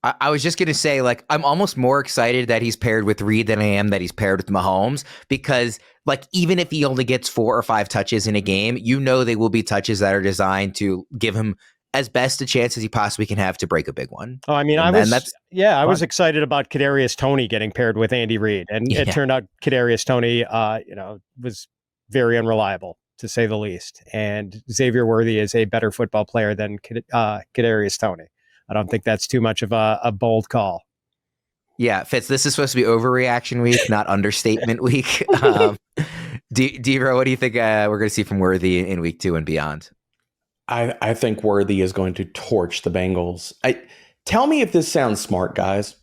I was just going to say, like, I'm almost more excited that he's paired with Reed than I am that he's paired with Mahomes, because, like, even if he only gets 4 or 5 touches in a game, you know they will be touches that are designed to give him as best a chance as he possibly can have to break a big one. Oh, I mean, I was excited about Kadarius Toney getting paired with Andy Reid, and it turned out Kadarius Toney, was very unreliable, to say the least. And Xavier Worthy is a better football player than Kadarius Toney. I don't think that's too much of a bold call. Yeah, Fitz, this is supposed to be overreaction week, not understatement week. Debra, what do you think we're going to see from Worthy in week 2 and beyond? I think Worthy is going to torch the Bengals. Tell me if this sounds smart, guys.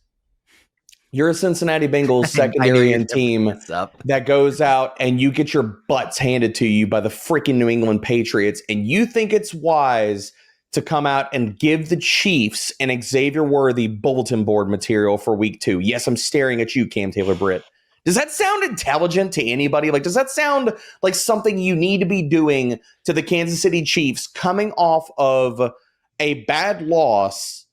You're a Cincinnati Bengals secondary and team that goes out and you get your butts handed to you by the freaking New England Patriots, and you think it's wise to come out and give the Chiefs an Xavier Worthy bulletin board material for week 2. Yes, I'm staring at you, Cam Taylor-Britt. Does that sound intelligent to anybody? Like, does that sound like something you need to be doing to the Kansas City Chiefs coming off of a bad loss,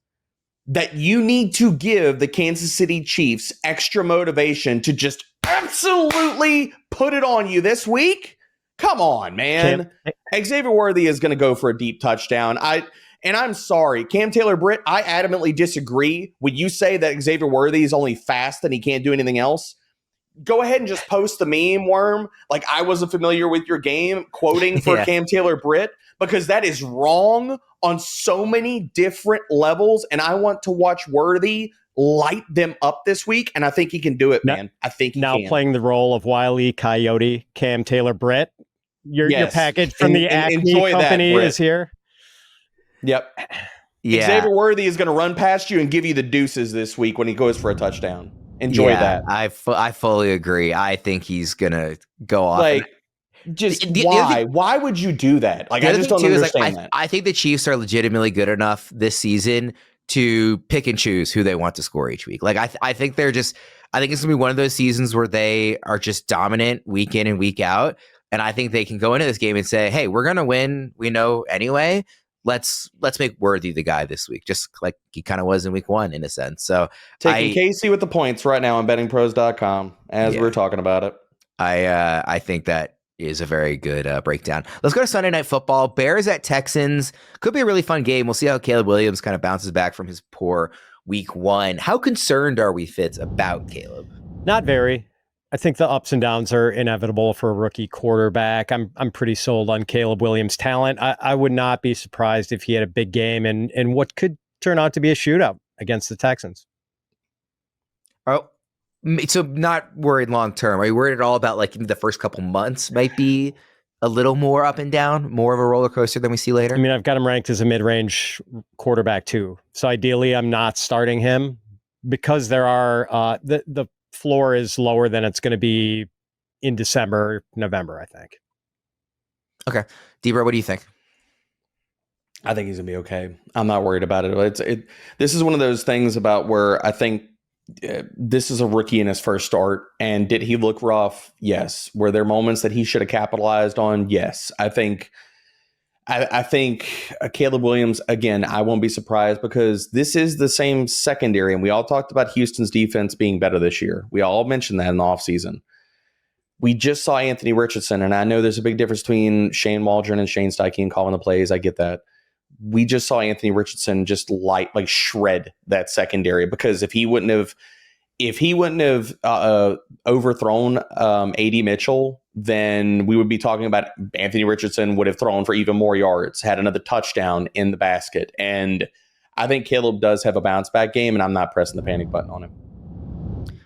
that you need to give the Kansas City Chiefs extra motivation to just absolutely put it on you this week? Come on, man. Xavier Worthy is going to go for a deep touchdown. I'm sorry, Cam Taylor-Britt, I adamantly disagree. When you say that Xavier Worthy is only fast and he can't do anything else, go ahead and just post the meme, Worm. Like, I wasn't familiar with your game, quoting for Cam Taylor-Britt, because that is wrong on so many different levels. And I want to watch Worthy light them up this week, and I think he can do it, man. I think he can. Playing the role of Wile E. Coyote, Cam Taylor-Britt. Your package from the Acme Company is here. Yep. Yeah. Xavier Worthy is going to run past you and give you the deuces this week when he goes for a touchdown. Enjoy that. I fully agree. I think he's going to go off. Like, why? Why would you do that? Like, I just don't understand that. I think the Chiefs are legitimately good enough this season to pick and choose who they want to score each week. Like, I think they're just, I think it's going to be one of those seasons where they are just dominant week in and week out. And I think they can go into this game and say, hey, we're going to win. We know anyway. Let's make Worthy the guy this week, just like he kind of was in week 1 in a sense. So taking Casey with the points right now on bettingpros.com as we're talking about it. I think that is a very good breakdown. Let's go to Sunday Night Football. Bears at Texans. Could be a really fun game. We'll see how Caleb Williams kind of bounces back from his poor week 1. How concerned are we, Fitz, about Caleb? Not very. I think the ups and downs are inevitable for a rookie quarterback. I'm pretty sold on Caleb Williams' talent. I would not be surprised if he had a big game and what could turn out to be a shootout against the Texans. Oh, so not worried long term. Are you worried at all about, like, the first couple months might be a little more up and down, more of a roller coaster than we see later? I mean, I've got him ranked as a mid-range quarterback too. So ideally, I'm not starting him because there are the floor is lower than it's going to be in December, November, I think. Okay. Debra, what do you think? I think he's going to be okay. I'm not worried about it. This is one of those things about where I think this is a rookie in his first start. And did he look rough? Yes. Were there moments that he should have capitalized on? Yes. I think Caleb Williams, again, I won't be surprised because this is the same secondary. And we all talked about Houston's defense being better this year. We all mentioned that in the offseason. We just saw Anthony Richardson, and I know there's a big difference between Shane Waldron and Shane Steichen calling the plays. I get that. We just saw Anthony Richardson just shred that secondary, because if he wouldn't have overthrown A.D. Mitchell, then we would be talking about Anthony Richardson would have thrown for even more yards, had another touchdown in the basket. And I think Caleb does have a bounce back game, and I'm not pressing the panic button on him.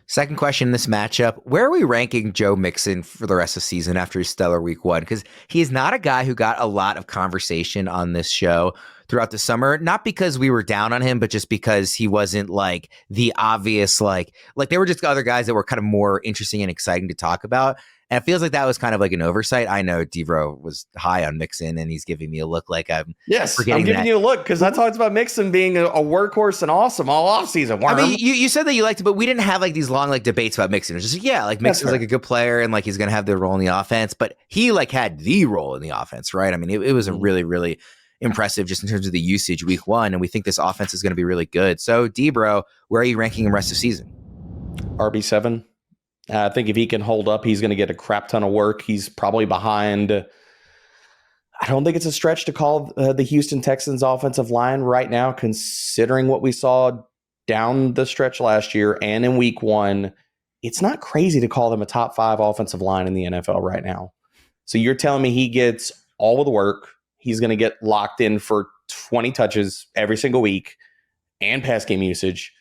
Second question in this matchup, where are we ranking Joe Mixon for the rest of the season after his stellar week 1? Because he is not a guy who got a lot of conversation on this show throughout the summer, not because we were down on him, but just because he wasn't like the obvious, like there were just other guys that were kind of more interesting and exciting to talk about. And it feels like that was kind of like an oversight. I know Devo was high on Mixon, and he's giving me a look like I'm I'm giving you a look because I talked about Mixon being a workhorse and awesome all offseason. I mean, you said that you liked it, but we didn't have like these long like debates about Mixon. It was just Mixon's like a good player and like he's going to have the role in the offense, but he like had the role in the offense, right? I mean, it was a really, really impressive just in terms of the usage week 1, and we think this offense is going to be really good. So, Debro, where are you ranking him rest of season? RB7. I think if he can hold up, he's going to get a crap ton of work. He's probably behind. I don't think it's a stretch to call the Houston Texans offensive line right now, considering what we saw down the stretch last year and in week 1. It's not crazy to call them a top 5 offensive line in the NFL right now. So you're telling me he gets all of the work. He's going to get locked in for 20 touches every single week and pass game usage.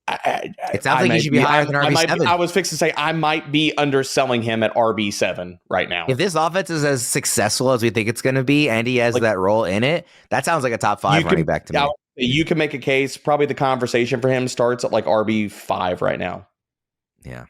It sounds like he should be higher than RB7. I was fixed to say I might be underselling him at RB7 right now. If this offense is as successful as we think it's going to be, and he has that role in it, that sounds like a top 5 running back to me. You can make a case. Probably the conversation for him starts at like RB5 right now. Yeah.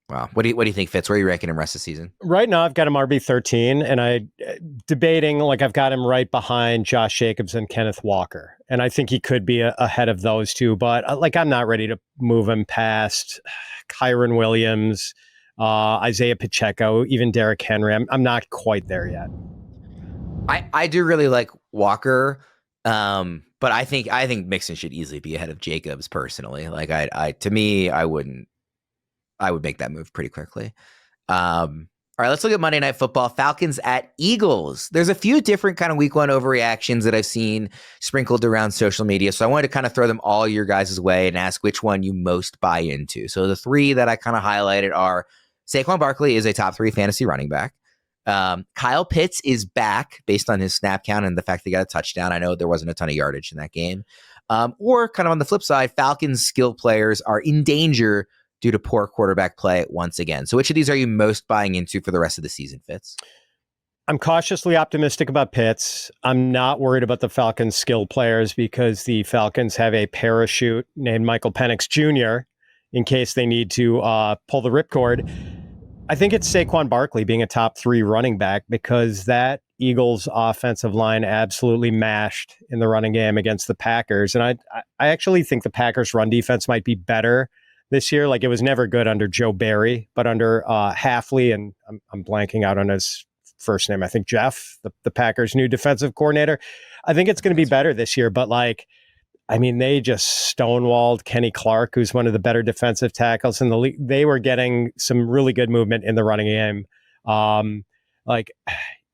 Wow. What do you think, Fitz? Where are you ranking him rest of the season? Right now, I've got him RB13, and I've got him right behind Josh Jacobs and Kenneth Walker. And I think he could be ahead of those two, but I'm not ready to move him past Kyron Williams, Isaiah Pacheco, even Derrick Henry. I'm not quite there yet. I do really like Walker, but I think Mixon should easily be ahead of Jacobs personally. Like I would make that move pretty quickly. All right, let's look at Monday Night Football. Falcons at Eagles. There's a few different kind of week 1 overreactions that I've seen sprinkled around social media. So I wanted to kind of throw them all your guys' way and ask which one you most buy into. So the 3 that I kind of highlighted are Saquon Barkley is a top 3 fantasy running back. Kyle Pitts is back based on his snap count and the fact that he got a touchdown. I know there wasn't a ton of yardage in that game. Or kind of on the flip side, Falcons skill players are in danger due to poor quarterback play once again. So which of these are you most buying into for the rest of the season, Fitz? I'm cautiously optimistic about Pitts. I'm not worried about the Falcons skill players because the Falcons have a parachute named Michael Penix Jr. in case they need to pull the ripcord. I think it's Saquon Barkley being a top 3 running back because that Eagles offensive line absolutely mashed in the running game against the Packers. And I actually think the Packers run defense might be better this year. Like it was never good under Joe Barry, but under Hafley, and I'm blanking out on his first name. I think Jeff, the Packers' new defensive coordinator. I think it's going to be better this year, but they just stonewalled Kenny Clark, who's one of the better defensive tackles in the league. They were getting some really good movement in the running game.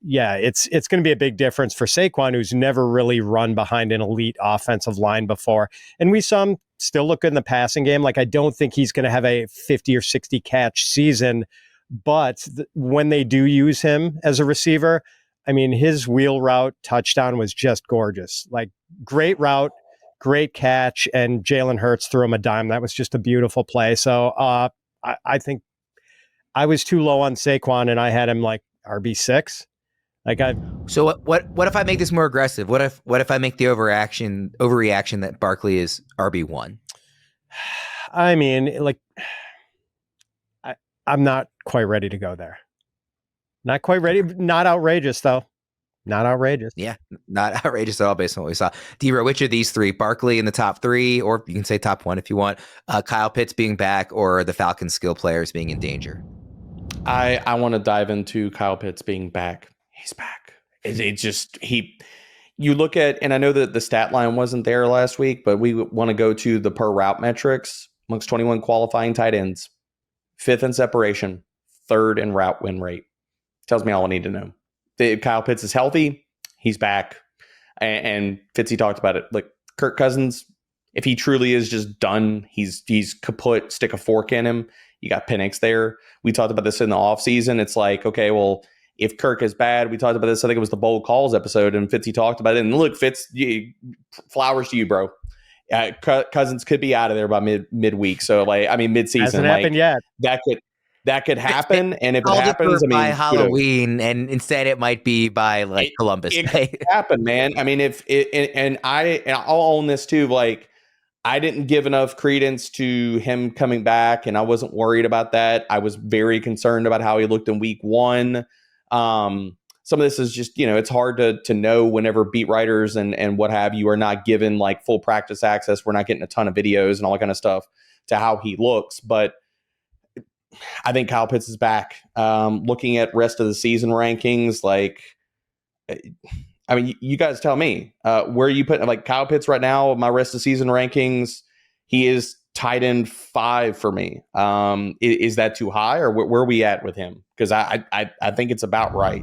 It's going to be a big difference for Saquon, who's never really run behind an elite offensive line before. And we saw him still look good in the passing game. I don't think he's going to have a 50 or 60 catch season, but when they do use him as a receiver, his wheel route touchdown was just gorgeous. Great route, great catch, and Jalen Hurts threw him a dime. That was just a beautiful play. So I think I was too low on Saquon, and I had him RB6. So what if I make this more aggressive? What if I make the overreaction that Barkley is RB1? I'm not quite ready to go there. Not quite ready. Not outrageous though. Not outrageous. Yeah, not outrageous at all based on what we saw. Dero, which of these 3, Barkley in the top 3, or you can say top 1 if you want, Kyle Pitts being back, or the Falcons skill players being in danger? I want to dive into Kyle Pitts being back. He's back. You look at, and I know that the stat line wasn't there last week, but we want to go to the per route metrics amongst 21 qualifying tight ends. 5th in separation, 3rd in route win rate. Tells me all I need to know. If Kyle Pitts is healthy, he's back. And Fitzy talked about it. Kirk Cousins, if he truly is just done, he's kaput, stick a fork in him. You got Penix there. We talked about this in the offseason. It's okay, well, if Kirk is bad, we talked about this. I think it was the Bold Calls episode, and Fitzy talked about it. And look, Fitz, flowers to you, bro. Cousins could be out of there by midweek. So midseason. Hasn't happened yet. That could happen. And if it happens, by Halloween, and instead it might be by Columbus Day. It could happen, man. I'll own this too. I didn't give enough credence to him coming back, and I wasn't worried about that. I was very concerned about how he looked in week 1. Some of this is just, it's hard to know whenever beat writers and what have you are not given like full practice access. We're not getting a ton of videos and all that kind of stuff to how he looks. But I think Kyle Pitts is back. Looking at rest of the season rankings, like, I mean, you guys tell me where you put like Kyle Pitts right now. My rest of season rankings, he is tight end 5 for me. Is that too high, or where are we at with him? Because I think it's about right.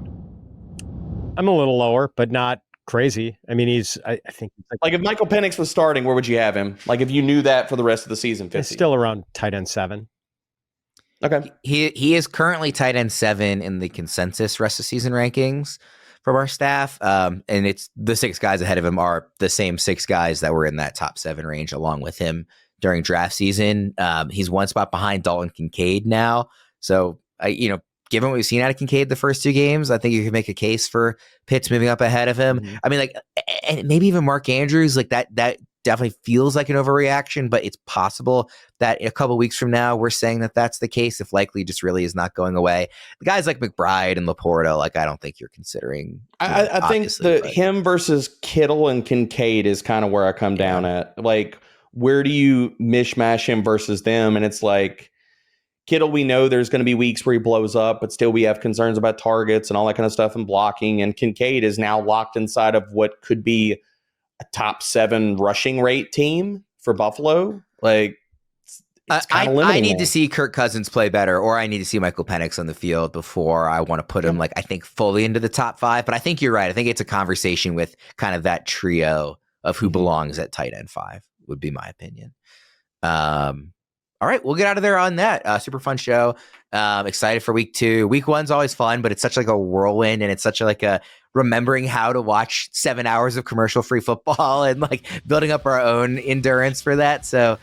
I'm a little lower, but not crazy. I mean, I think like if Michael Penix was starting, where would you have him? Like if you knew that for the rest of the season, 50. It's still around tight end 7. Okay. He is currently tight end 7 in the consensus rest of season rankings from our staff. And it's the 6 guys ahead of him are the same 6 guys that were in that top 7 range along with him during draft season. He's 1 spot behind Dalton Kincaid now. So, given what we've seen out of Kincaid the first 2 games, I think you can make a case for Pitts moving up ahead of him. Mm-hmm. I mean, like, and maybe even Mark Andrews, like that definitely feels like an overreaction, but it's possible that in a couple of weeks from now, we're saying that that's the case if Likely just really is not going away. The guys like McBride and Laporta, like, I don't think you're considering. I think him versus Kittle and Kincaid is kind of where I come down at. Like, where do you mishmash him versus them? And it's like, Kittle, we know there's going to be weeks where he blows up, but still we have concerns about targets and all that kind of stuff and blocking. And Kincaid is now locked inside of what could be a top 7 rushing rate team for Buffalo. Like, it's I need to see Kirk Cousins play better, or I need to see Michael Penix on the field before I want to put him, like, I think fully into the top 5. But I think you're right. I think it's a conversation with kind of that trio of who belongs at tight end 5 would be my opinion. All right, we'll get out of there on that. Super fun show. Excited for week 2. Week 1's always fun, but it's such like a whirlwind, and it's such like a remembering how to watch 7 hours of commercial-free football and like building up our own endurance for that. So,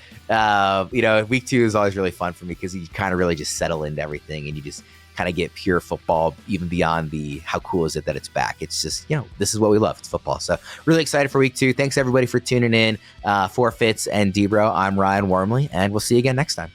week 2 is always really fun for me because you kind of really just settle into everything and you just kind of get pure football even beyond the how cool is it that it's back. It's just, this is what we love. It's football. So really excited for week 2. Thanks everybody for tuning in. For Fitz and Debro, I'm Ryan Wormeli, and we'll see you again next time.